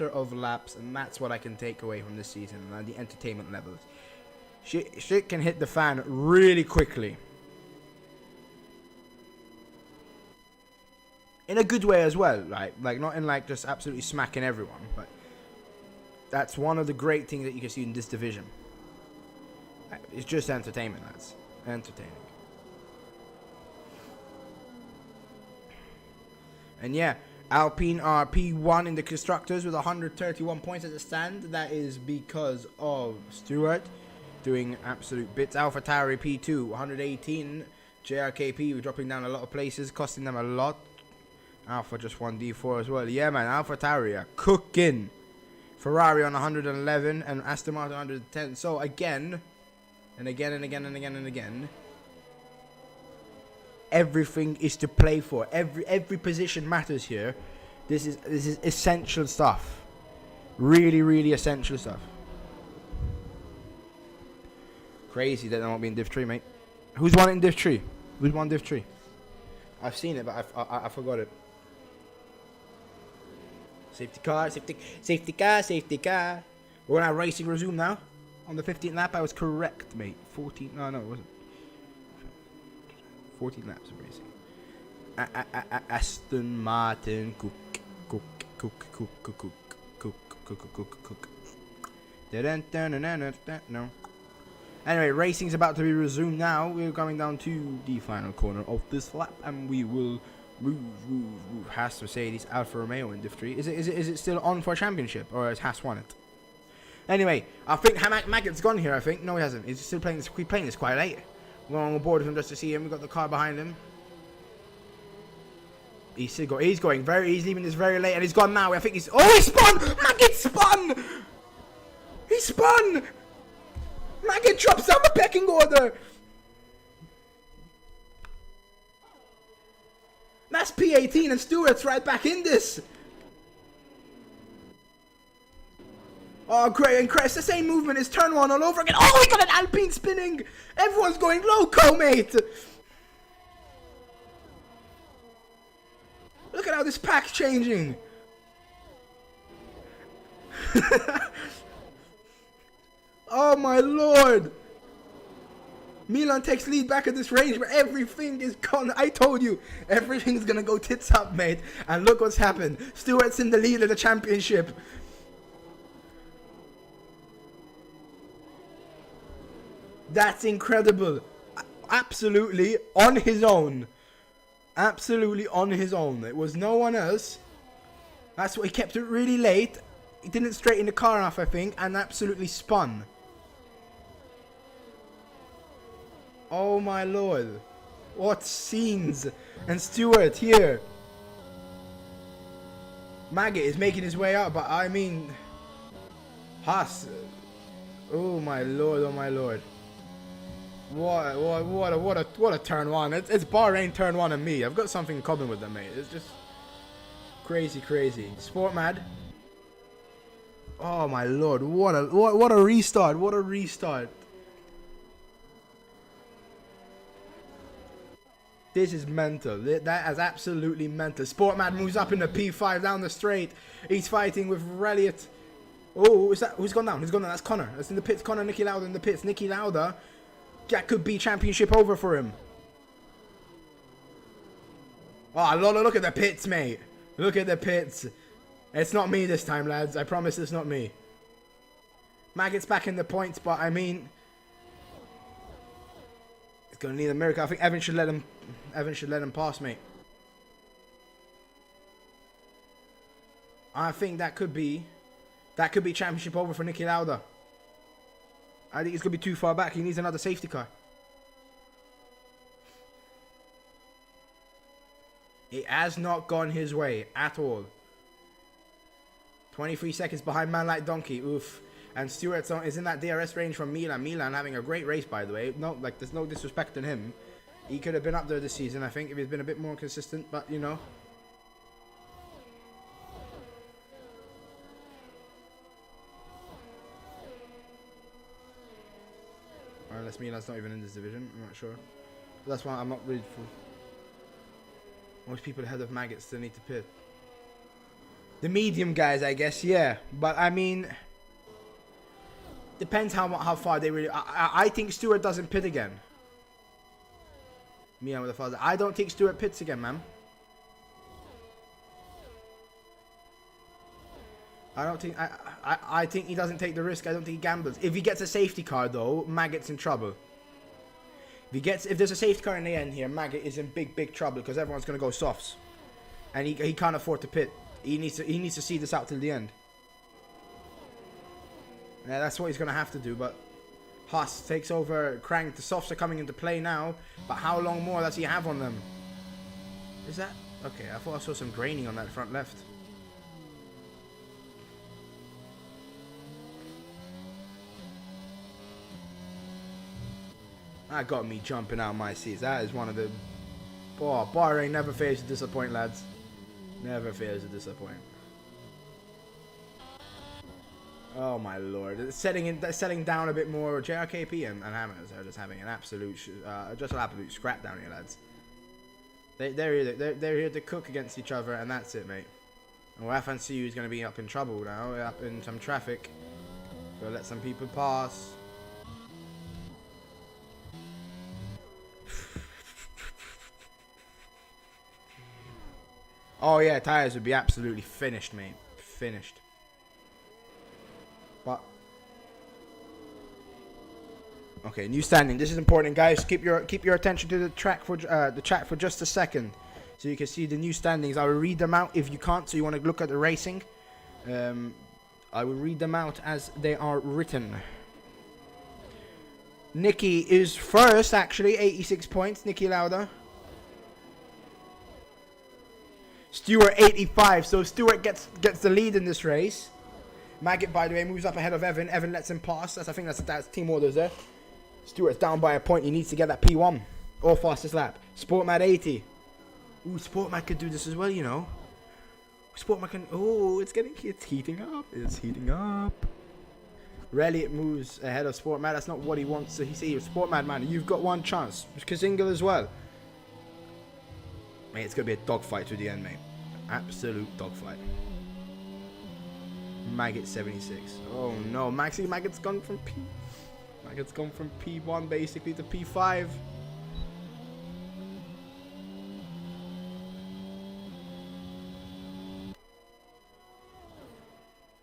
Speaker 1: of laps, and that's what I can take away from this season, and the entertainment levels. Shit can hit the fan really quickly. In a good way as well, right? Like not in like just absolutely smacking everyone, but that's one of the great things that you can see in this division. It's just entertainment, lads. Entertaining. And yeah, Alpine are P1 in the constructors with 131 points at the stand. That is because of Stewart doing absolute bits. AlphaTauri P2, 118. JRKP dropping down a lot of places, costing them a lot. Alpha just won D4 as well. Yeah, man. AlphaTauri are cooking. Ferrari on 111 and Aston Martin 110. So again, and again, everything is to play for. Every position matters here. This is essential stuff. Really essential stuff. Crazy that they won't be in Div 3, mate. Who's won in Div 3? Who's won Div 3? I've seen it, but I forgot it. Safety car. We're gonna have racing resume now. On the 15th lap, I was correct, mate. 14. No, it wasn't. 14 laps of racing. Aston Martin. Cook. No. Anyway, racing's about to be resumed now. We're coming down to the final corner of this lap, and we will move. Haas, Mercedes, Alfa Romeo in Div 3. Is it still on for a championship, or has Haas won it? Anyway, I think Maggot's gone here, I think. No, he hasn't. He's still playing this. We're playing this quite late. We're on board with him just to see him. We've got the car behind him. He's going very. He's leaving this very late, and he's gone now. I think he's. Oh, he spun! Maggot spun! He spun! Maggot drops down the pecking order. That's P18, and Stewart's right back in this. Oh, great, and Crest, the same movement as turn one all over again. Oh, he got an Alpine spinning. Everyone's going loco, mate. Look at how this pack's changing. Oh, my lord. Milan takes lead back at this range, but everything is gone. I told you, everything's going to go tits up, mate. And look what's happened. Stewart's in the lead of the championship. That's incredible. Absolutely on his own. Absolutely on his own. It was no one else. That's why he kept it really late. He didn't straighten the car off, I think, and absolutely spun. Oh my lord. What scenes. And Stewart here. Maggot is making his way out, but I mean... Haas. Oh my lord, oh my lord. What a turn one. It's Bahrain turn one and me. I've got something in common with them, mate. It's just crazy. Sport mad. Oh my lord. What a restart. What a restart. This is mental. That is absolutely mental. Sportmad moves up in the P5 down the straight. He's fighting with Reliot. Oh, is that who's gone down? Who's gone down? That's Connor. That's in the pits. Connor, Nicky Lauda in the pits. Nicky Lauda. That could be championship over for him. Oh, look at the pits, mate. Look at the pits. It's not me this time, lads. I promise it's not me. Maggot's back in the points, but I mean, it's gonna need a miracle. I think Evan should let him pass, mate. I think that could be championship over for Nicky Lauda. I think he's going to be too far back. He needs another safety car. It has not gone his way at all. 23 seconds behind Man Like Donkey. Oof. And Stewart is in that DRS range from Milan. Milan having a great race, by the way. No, like, there's no disrespect in him. He could have been up there this season, I think, if he's been a bit more consistent. But, you know. Unless Milan's not even in this division, I'm not sure. But that's why I'm not really full. Most people ahead of Maggot still need to pit. The medium guys, I guess, yeah. But I mean, depends how far they really. I think Stewart doesn't pit again. Milan with the father. I don't think Stewart pits again, man. I don't think I think he doesn't take the risk. I don't think he gambles. If he gets a safety car though, Maggot's in trouble. If there's a safety car in the end here, Maggot is in big trouble because everyone's gonna go softs, and he can't afford to pit. He needs to see this out till the end. Yeah, that's what he's gonna have to do. But Haas takes over. Crank. The softs are coming into play now. But how long more does he have on them? Is that okay? I thought I saw some graining on that front left. That got me jumping out of my seats. That is one of the... Oh, Bahrain never fails to disappoint, lads. Never fails to disappoint. Oh my lord. It's settling down a bit more. JRKP and Hammers are just having an absolute scrap down here, lads. They're here to cook against each other, and that's it, mate. Well, FNCU is going to be up in trouble now, up in some traffic. So let some people pass. Oh yeah, tires would be absolutely finished, mate. Finished. But Okay, new standing. This is important, guys. Keep your attention to the track for the chat for just a second, so you can see the new standings. I will read them out if you can't. So you want to look at the racing. I will read them out as they are written. Nikki is first, actually, 86 points. Nikki Lauda. Stewart 85. So Stewart gets the lead in this race. Maggot, by the way, moves up ahead of Evan. Evan lets him pass. I think that's team orders there. Stewart's down by a point. He needs to get that P1 or fastest lap. Sportmad 80. Ooh, Sportmad could do this as well, you know. Sportmad can. Oh, it's heating up. It's heating up. Rally, it moves ahead of Sportmad. That's not what he wants. So he says, Sportmad, man, you've got one chance. Kazingal as well. Mate, it's gonna be a dogfight to the end, mate. Absolute dogfight. Maggot 76. Oh no, Maggot's gone from P1 basically to P5.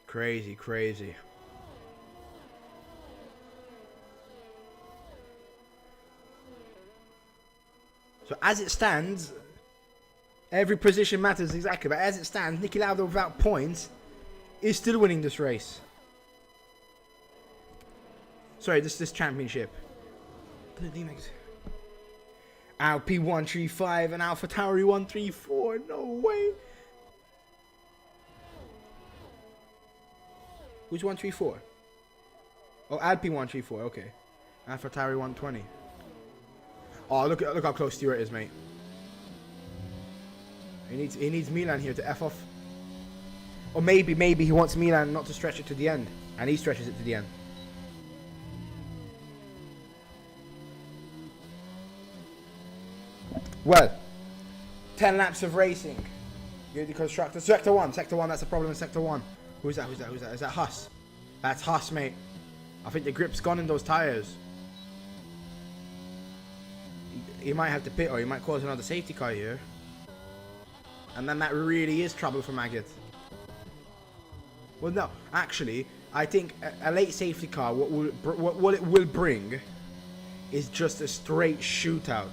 Speaker 1: Crazy, crazy. So as it stands, every position matters exactly. But as it stands, Niki Lauda without points is still winning this race. Sorry, this championship. Alpine 135 and Alpha Tauri 134. No way. Who's 134? Oh, Alpine 134. Okay. Alpha Tauri 120. Oh, look how close Stewart is, mate. He needs Milan here to F off. Or maybe he wants Milan not to stretch it to the end, and he stretches it to the end. Well, 10 laps of racing. You're the constructor. Sector 1, that's a problem in Sector 1. Who's that? Is that Huss? That's Huss, mate. I think the grip's gone in those tyres. He might have to pit, or he might cause another safety car here. And then that really is trouble for Maggot. Well, no, actually, I think a late safety car, what it will bring is just a straight shootout.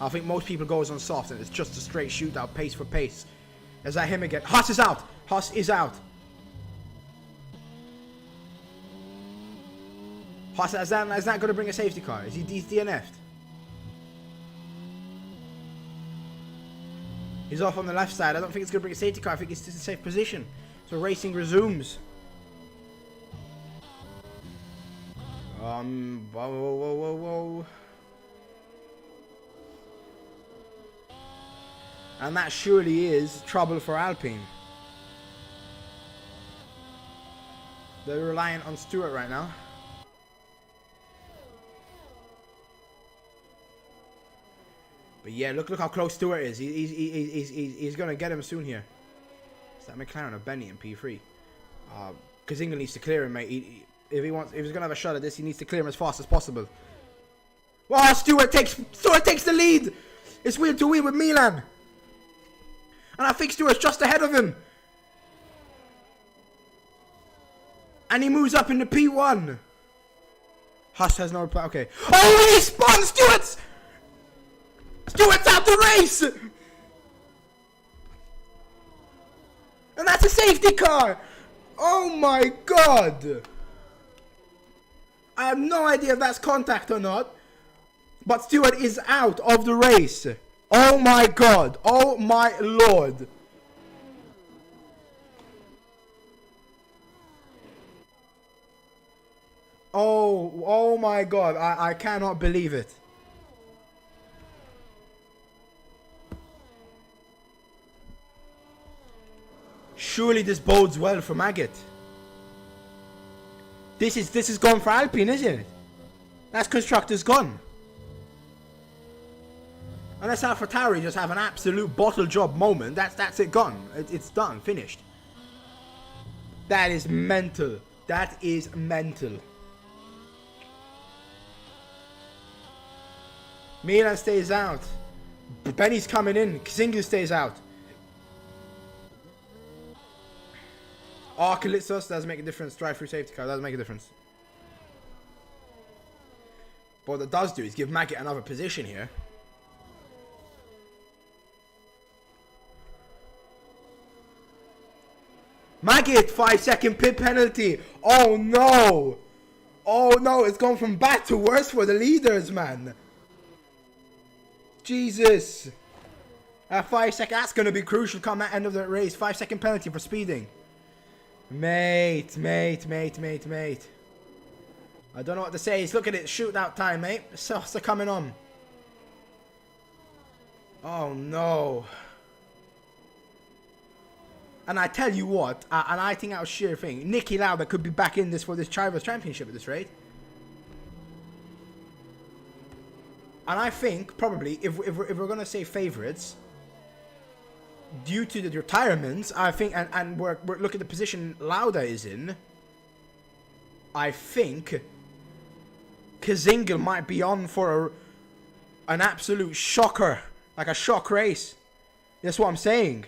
Speaker 1: I think most people goes on soft, and it's just a straight shootout, pace for pace. Is that him again? Huss is out. Huss is out. Huss, is that going to bring a safety car? He's DNF'd. He's off on the left side. I don't think it's going to bring a safety car. I think it's just a safe position. So racing resumes. Whoa. And that surely is trouble for Alpine. They're reliant on Stewart right now. But yeah, look how close Stewart is. He's gonna get him soon here. Is that McLaren or Benny in P3? Kazinga needs to clear him, mate. If he's gonna have a shot at this, he needs to clear him as fast as possible. Wow, Stewart takes the lead. It's wheel to wheel with Milan, and I think Stewart's just ahead of him. And he moves up into P1. Huss has no reply. Okay. Oh, he spun! Stewart's out the race! And that's a safety car! Oh my god! I have no idea if that's contact or not. But Stewart is out of the race. Oh my god! Oh my lord! Oh my god, I cannot believe it. Surely this bodes well for Maggot. This is gone for Alpine, isn't it? That's constructors gone. Unless AlphaTauri just have an absolute bottle job moment, that's it gone. It's done, finished. That is mental. That is mental. Milan stays out. Benny's coming in. Kazingu stays out. Archalitsos doesn't make a difference. Drive through safety car doesn't make a difference. But what it does do is give Maggot another position here. Maggot, 5-second pit penalty. Oh no. Oh no, it's gone from bad to worse for the leaders, man. Jesus. 5 seconds, that's going to be crucial come at end of the race. 5-second penalty for speeding. Mate. I don't know what to say. He's look at it, shootout time, mate. The softs are coming on. Oh no. And I tell you what, and I think that was sheer thing. Nicky Lauda could be back in this for this Drivers' Championship at this rate. And I think, probably, if we're going to say favourites, due to the retirements, I think, and we're look at the position Lauda is in, I think Kazingel might be on for an absolute shocker. Like a shock race. That's what I'm saying.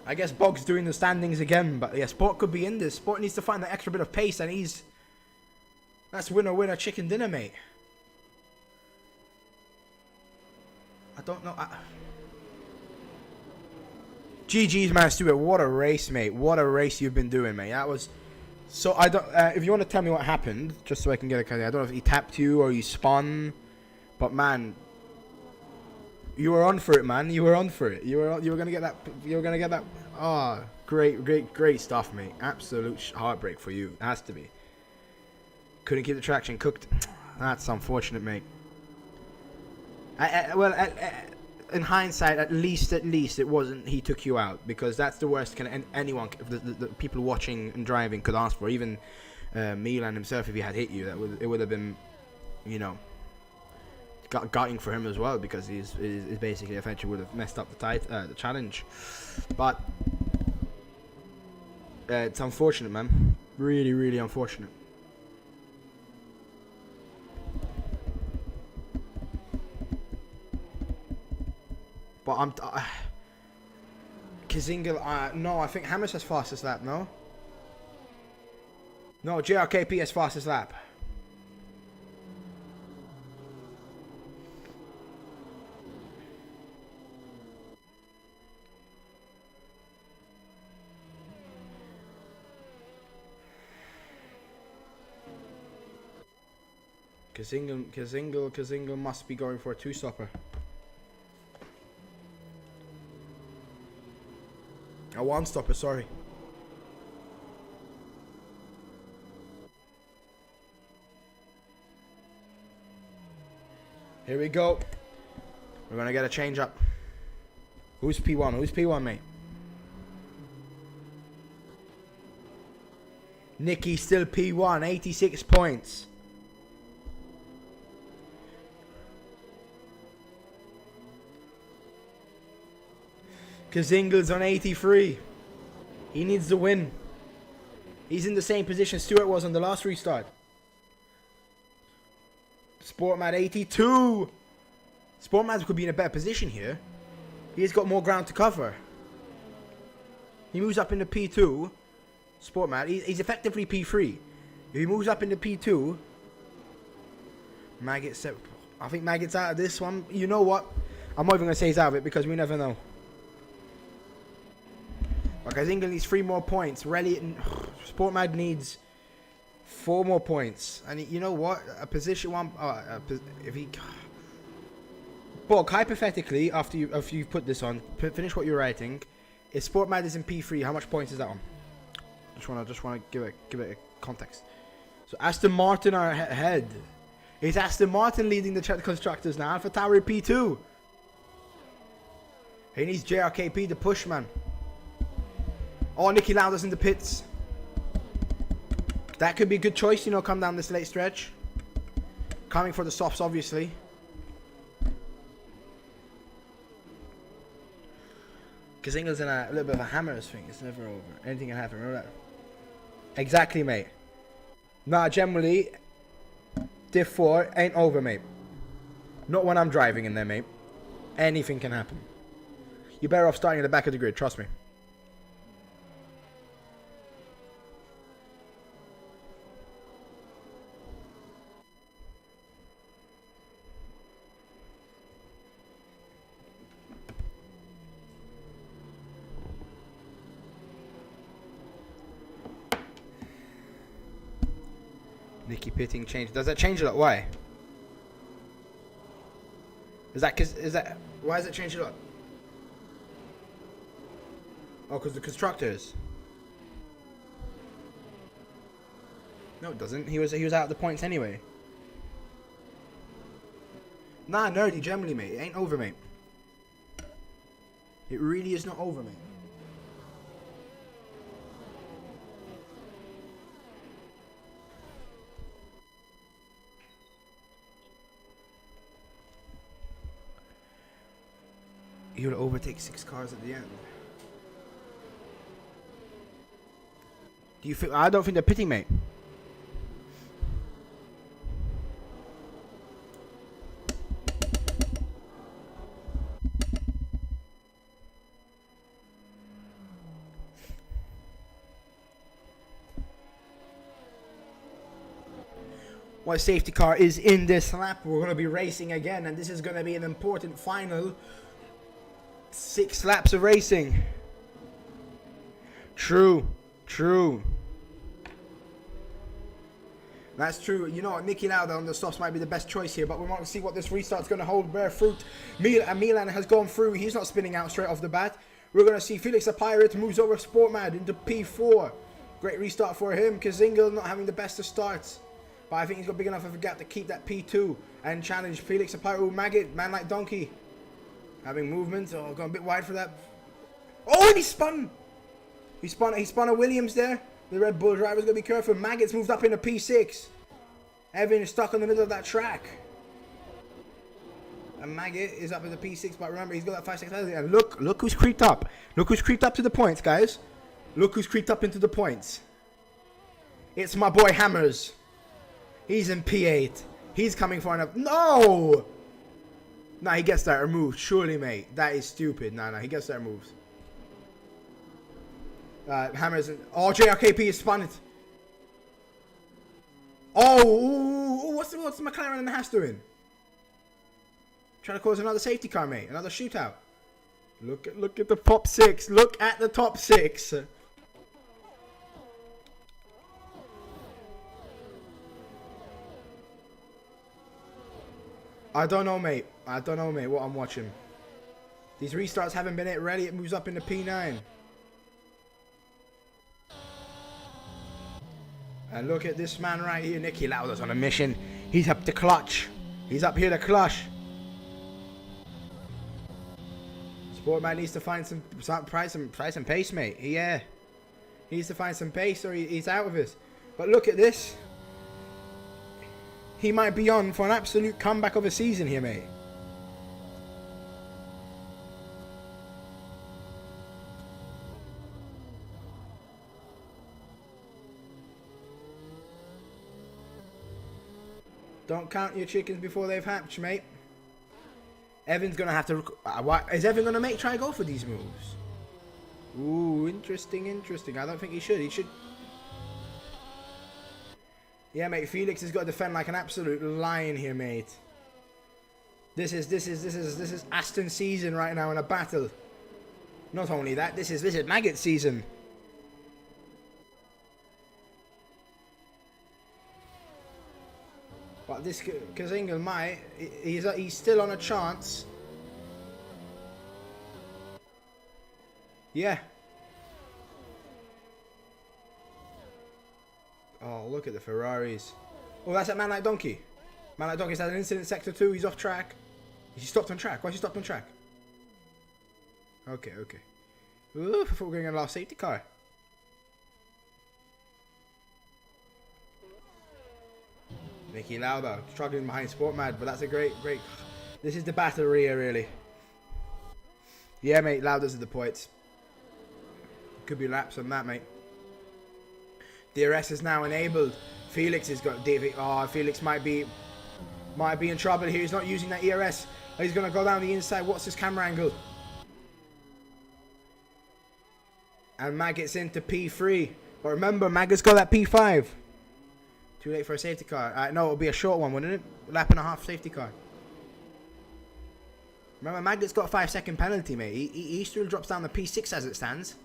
Speaker 1: I guess Bog's doing the standings again, but yeah, Sport could be in this. Sport needs to find that extra bit of pace, and that's winner chicken dinner, mate. I don't know. GG's, man, Stuart. What a race, mate. What a race you've been doing, mate. That was so. I don't. If you want to tell me what happened, just so I can get a kind of, I don't know if he tapped you or you spun, but man. You were on for it, man. You were on for it. You were gonna get that. You were gonna get that. Oh, great stuff, mate. Absolute heartbreak for you. It has to be. Couldn't keep the traction. Cooked. That's unfortunate, mate. In hindsight, at least it wasn't he took you out, because that's the worst can anyone, the people watching and driving could ask for. Even Milan himself, if he had hit you, it would have been, you know. Gutting for him as well, because he's basically eventually would have messed up the challenge. But it's unfortunate, man. Really unfortunate. But Kazingel, no, I think Hammers has fastest lap, no? No, JRKP has fastest lap. Kazingel must be going for a two-stopper. A one-stopper, sorry. Here we go. We're gonna get a change up. Who's P1? Who's P1, mate? Nicky still P1, 86 points. Kazingel's on 83. He needs to win. He's in the same position Stewart was on the last restart. Sportmad 82. Sportmad could be in a better position here. He's got more ground to cover. He moves up into P2. Sportmad, he's effectively P3. If he moves up into P2, Maggot's, I think Maggot's out of this one. You know what? I'm not even going to say he's out of it, because we never know. Like, I think he needs 3 more points. Sportmad needs 4 more points. And you know what? A position one. If he. Bog, hypothetically, after you've put this on, finish what you're writing. If Sportmad is in P3, how much points is that on? Just want to give it a context. So Aston Martin are ahead. Is Aston Martin leading the constructors now? AlphaTauri P2. He needs JRKP to push, man. Oh, Nicky Lauda's in the pits. That could be a good choice, you know, come down this late stretch. Coming for the softs, obviously. Kazingel's in a little bit of a hammers thing. It's never over. Anything can happen, remember that? Exactly, mate. Nah, generally, Div 4 ain't over, mate. Not when I'm driving in there, mate. Anything can happen. You're better off starting at the back of the grid, trust me. Nicky pitting change. Does that change a lot? Why? Why does it change a lot? Oh, because the constructors. No, it doesn't. He was out of the points anyway. Nah, nerdy generally, mate. It ain't over, mate. It really is not over, mate. He'll overtake 6 cars at the end. Do you think? I don't think they're pitting, mate. What safety car is in this lap? We're going to be racing again, and this is going to be an important final 6 laps of racing. True. That's true. You know what, Nicky Lauda on the softs might be the best choice here, but we want to see what this restart's going to hold, bear fruit. Milan has gone through. He's not spinning out straight off the bat. We're going to see Felix the Pirate moves over Sportmad into P4. Great restart for him. Kazingal not having the best of starts, but I think he's got big enough of a gap to keep that P2 and challenge Felix the Pirate. Maggot, man like donkey. Having movement. Oh, gone a bit wide for that. Oh, and he spun. He spun a Williams there. The Red Bull driver's going to be careful. Maggot's moved up into P6. Evan is stuck in the middle of that track. And Maggot is up in the P6, but remember, he's got that 5 seconds. And look who's creeped up. Look who's creeped up to the points, guys. Look who's creeped up into the points. It's my boy Hammers. He's in P8. He's coming for another. No! Nah, he gets that removed. Surely, mate. That is stupid. Nah, he gets that removed. Hammers. Oh, JRKP is spun it. Oh, what's McLaren and the Haas doing? Trying to cause another safety car, mate. Another shootout. Look at the top 6. Look at the top 6. I don't know, mate. What I'm watching. These restarts haven't been it ready. It moves up into P9. And look at this man right here. Nicky Lauda's on a mission. He's up to clutch. He's up here to clutch. Sportman needs to find some pace, mate. Yeah. He needs to find some pace or he's out of it. But look at this. He might be on for an absolute comeback of a season here, mate. Don't count your chickens before they've hatched, mate. Evan's going to have to... is Evan going to try to go for these moves? Ooh, interesting. I don't think he should. He should... Yeah, mate, Felix has got to defend like an absolute lion here, mate. This is Aston season right now in a battle. Not only that, this is Maggot season. But this Kazingal might, he's still on a chance. Yeah. Oh, look at the Ferraris. Oh, that's that man like donkey. Man like donkey's had an incident sector 2. He's off track. Is he stopped on track? Why is he stopped on track? Okay. Ooh, I thought we were going to get a last safety car. Nicky Lauda struggling behind Sportmad, but that's a great. This is the battle rear, really. Yeah, mate, Lauda's at the points. Could be laps on that, mate. DRS is now enabled. Felix has got David. Oh, Felix might be in trouble here. He's not using that ERS. He's gonna go down the inside. What's his camera angle? And Mag gets into P3. But remember, Mag has got that P5. Too late for a safety car. No, it'll be a short one, wouldn't it? Lap and a half safety car. Remember, Magnet's got a 5-second penalty, mate. He still drops down the P6 as it stands.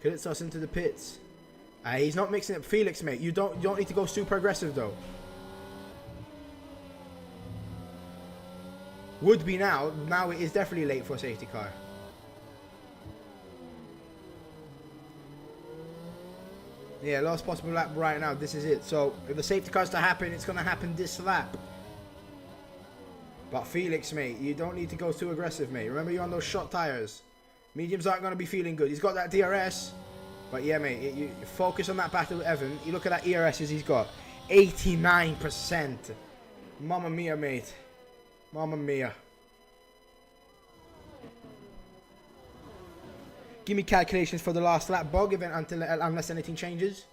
Speaker 1: Kalitsos into the pits. He's not mixing it. Felix, mate, you don't need to go super aggressive though. Would be now. Now it is definitely late for a safety car. Yeah, last possible lap right now. This is it. So if the safety car's to happen, it's going to happen this lap. But Felix, mate, you don't need to go too aggressive, mate. Remember, you're on those short tires. Mediums aren't going to be feeling good. He's got that DRS. But yeah, mate, you focus on that battle with Evan. You look at that ERSs he's got. 89%. Mamma mia, mate. Mamma mia. Give me calculations for the last lap, Bog, unless anything changes.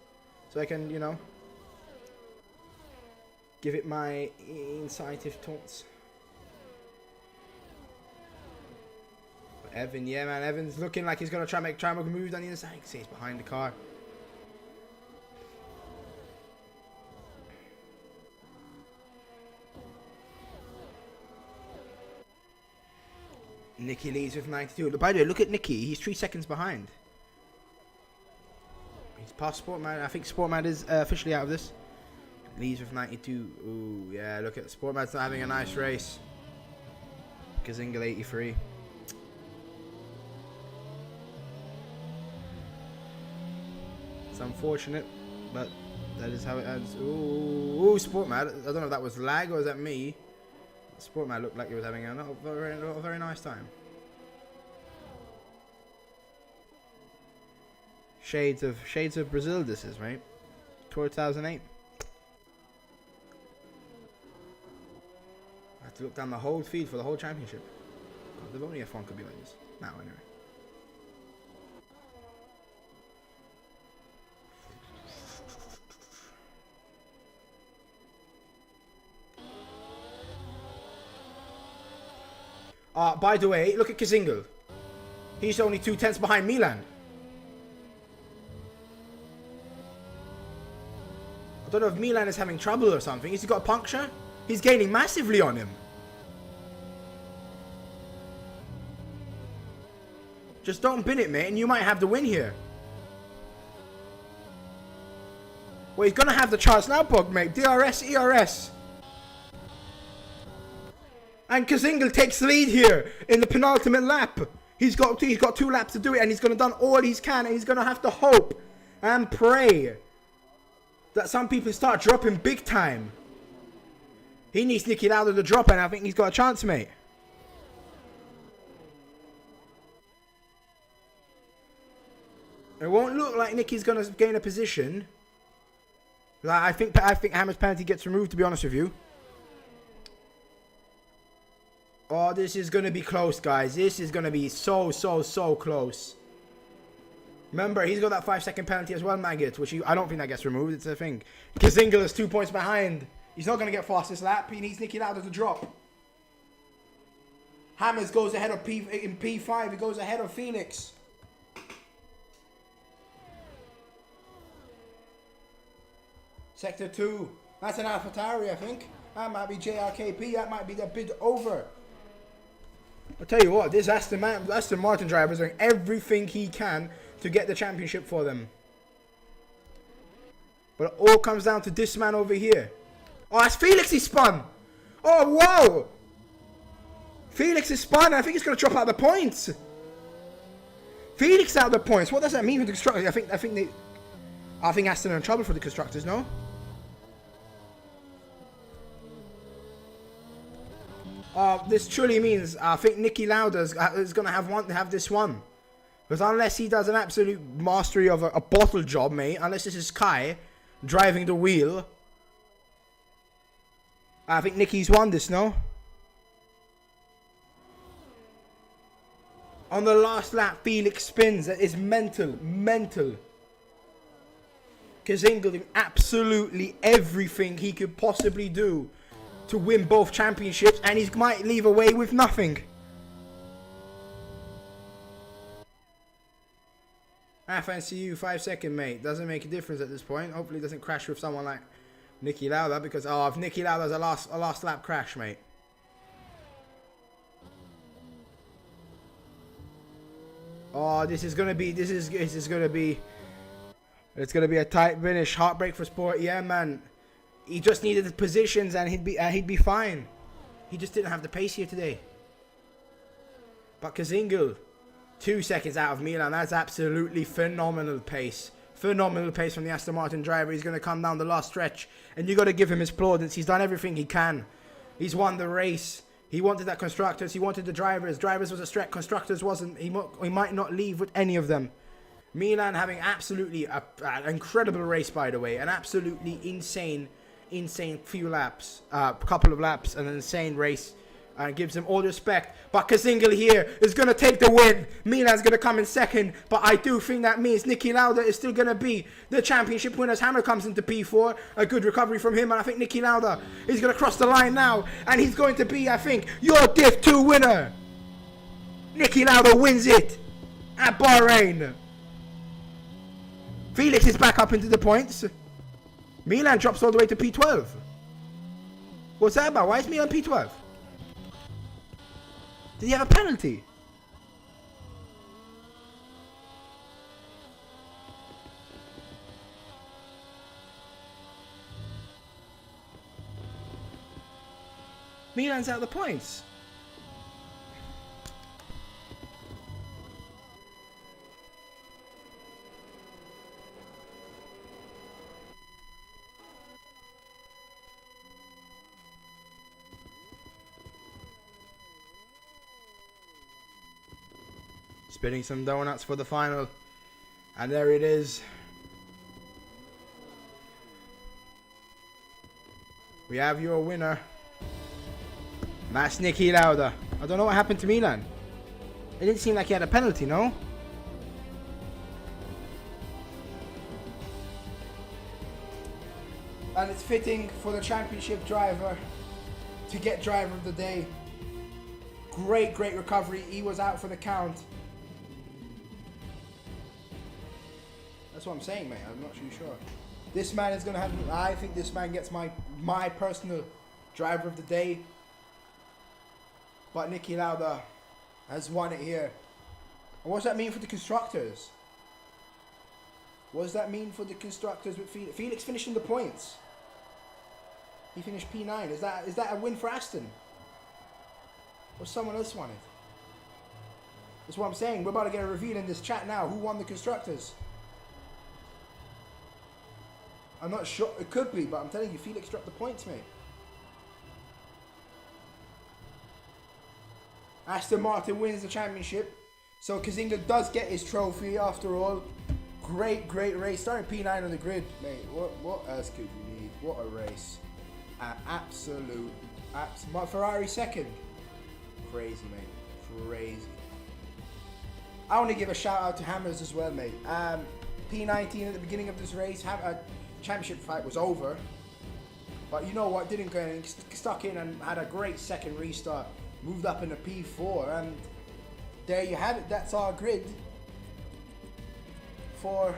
Speaker 1: So I can, you know, give it my insightful thoughts. But Evan, yeah, man, Evan's looking like he's going to try and make a move down the inside. You can see he's behind the car. Nicky leads with 92. By the way, look at Nicky. He's 3 seconds behind. He's past Sportman. I think Sportman is officially out of this. Leads with 92. Ooh, yeah, look at Sportman's not having a nice race. Kazingal 83. It's unfortunate, but that is how it ends. Ooh, Sportman. I don't know if that was lag or was that me. Sportman looked like he was having a very nice time. Shades of Brazil, this is, right? 2008. I have to look down the whole feed for the whole championship. God, if only F1 could be like this. Now, anyway. By the way, look at Kazingal. He's only 2/10 behind Milan. I don't know if Milan is having trouble or something. Has he got a puncture? He's gaining massively on him. Just don't bin it, mate, and you might have the win here. Well, he's gonna have the chance now, Bug, mate. DRS, ERS. And Kazingal takes the lead here in the penultimate lap. He's got 2 laps to do it, and he's gonna done all he can, and he's gonna have to hope and pray that some people start dropping big time. He needs Nicky Lauda to drop, and I think he's got a chance, mate. It won't look like Nicky's gonna gain a position. Like I think Hammer's penalty gets removed, to be honest with you. Oh, this is going to be close, guys. This is going to be so close. Remember, he's got that 5-second penalty as well, Maggot, which I don't think that gets removed. It's a thing. Kazingal is 2 points behind. He's not going to get fastest lap. He needs Nicky Lauda to drop. Hammers goes ahead of in P5. He goes ahead of Phoenix. Sector 2. That's an AlphaTauri, I think. That might be JRKP. That might be the bid over. I'll tell you what, this Aston Martin driver is doing everything he can to get the championship for them. But it all comes down to this man over here. Oh, that's Felix, he spun. Oh, whoa. Felix is spun. I think he's going to drop out the points. Felix out the points. What does that mean for the constructors? I think Aston are in trouble for the constructors, no? This truly means I think Nicky Lauda is going to have this one. Because unless he does an absolute mastery of a bottle job, mate, unless this is Kai driving the wheel, I think Nicky's won this, no? On the last lap, Felix spins. That is mental. Kazingal doing absolutely everything he could possibly do to win both championships, and he might leave away with nothing. I fancy you 5 second, mate. Doesn't make a difference at this point. Hopefully it doesn't crash with someone like Nicky Lauda, because if Nicky Lauda's a last lap crash, mate. Oh, this is gonna be It's gonna be a tight finish. Heartbreak for Sport. Yeah, man. He just needed the positions and he'd be fine. He just didn't have the pace here today. But Kazingel, 2 seconds out of Milan. That's absolutely phenomenal pace. Phenomenal pace from the Aston Martin driver. He's going to come down the last stretch. And you got to give him his plaudits. He's done everything he can. He's won the race. He wanted that constructors. He wanted the drivers. Drivers was a stretch. Constructors wasn't. He might not leave with any of them. Milan having absolutely an incredible race, by the way. An absolutely insane few laps. A couple of laps. An insane race. And gives him all the respect. But Kazingel here is going to take the win. Milan's going to come in second. But I do think that means Niki Lauda is still going to be the championship winner. Hammer comes into P4. A good recovery from him. And I think Niki Lauda is going to cross the line now. And he's going to be, I think, your Div 2 winner. Niki Lauda wins it at Bahrain. Felix is back up into the points. Milan drops all the way to P12. What's that about? Why is Milan P12? Did he have a penalty? Milan's out of the points. Spinning some donuts for the final. And there it is. We have your winner. That's Niki Lauda. I don't know what happened to Milan. It didn't seem like he had a penalty, no? And it's fitting for the championship driver to get driver of the day. Great recovery. He was out for the count. That's what I'm saying, mate. I'm not too sure. This man is going to have... I think this man gets my personal driver of the day. But Niki Lauda has won it here. And what does that mean for the constructors? What does that mean for the constructors with Felix? Felix finishing the points. He finished P9. Is that a win for Aston? Or someone else won it? That's what I'm saying. We're about to get a reveal in this chat now. Who won the constructors? I'm not sure. It could be, but I'm telling you, Felix dropped the points, mate. Aston Martin wins the championship. So Kazingel does get his trophy after all. Great race. Starting P9 on the grid, mate. What else could you need? What a race. Absolute. Ferrari second. Crazy, mate. Crazy. I want to give a shout out to Hammers as well, mate. P19 at the beginning of this race. Championship fight was over, but you know what, didn't go in, stuck in and had a great second restart, moved up into P4, and there you have it. That's our grid for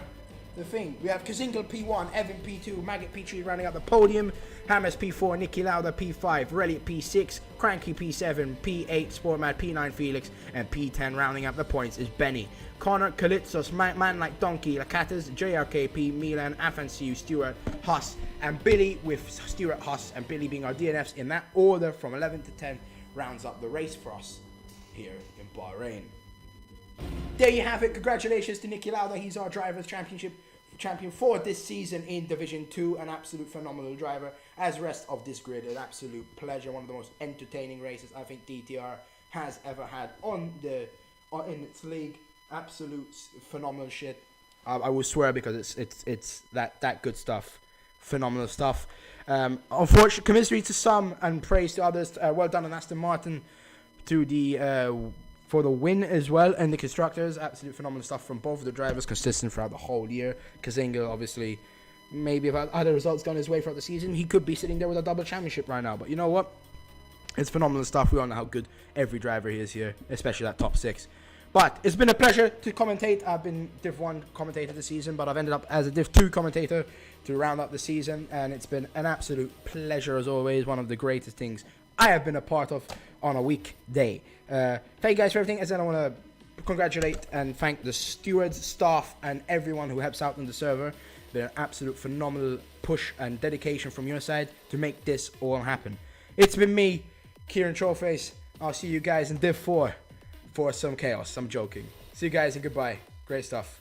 Speaker 1: the thing. We have Kazingel P1, Evan P2, Maggot P3 rounding out the podium, Hammers P4, Niki Lauda P5, Relic P6, Cranky P7, P8, Sportmad P9, Felix, and P10 rounding up the points is Benny. Connor, Kalitzos, Man Like Donkey, Lakatas, JRKP, Milan, Afansiu, Stewart, Huss, and Billy, with Stewart, Huss, and Billy being our DNFs in that order from 11 to 10, rounds up the race for us here in Bahrain. There you have it. Congratulations to Niki Lauda. He's our Drivers' Championship champion for this season in Division 2. An absolute phenomenal driver. As rest of this grid, an absolute pleasure. One of the most entertaining races I think DTR has ever had in its league. Absolute phenomenal shit. I will swear, because it's that good stuff. Phenomenal stuff. Unfortunately, commisery to some and praise to others. Well done on Aston Martin for the win as well, and the constructors. Absolute phenomenal stuff from both of the drivers, consistent throughout the whole year. Kazingel, obviously, maybe if other results gone his way throughout the season, he could be sitting there with a double championship right now. But you know what? It's phenomenal stuff. We all know how good every driver is here, especially that top 6. But it's been a pleasure to commentate. I've been Div 1 commentator this season, but I've ended up as a Div 2 commentator to round up the season, and it's been an absolute pleasure as always. One of the greatest things I have been a part of on a weekday. Thank you guys for everything. As I want to congratulate and thank the stewards, staff, and everyone who helps out on the server. Been an absolute phenomenal push and dedication from your side to make this all happen. It's been me, Kieran Trollface. I'll see you guys in Div 4 for some chaos. I'm joking. See you guys and goodbye. Great stuff.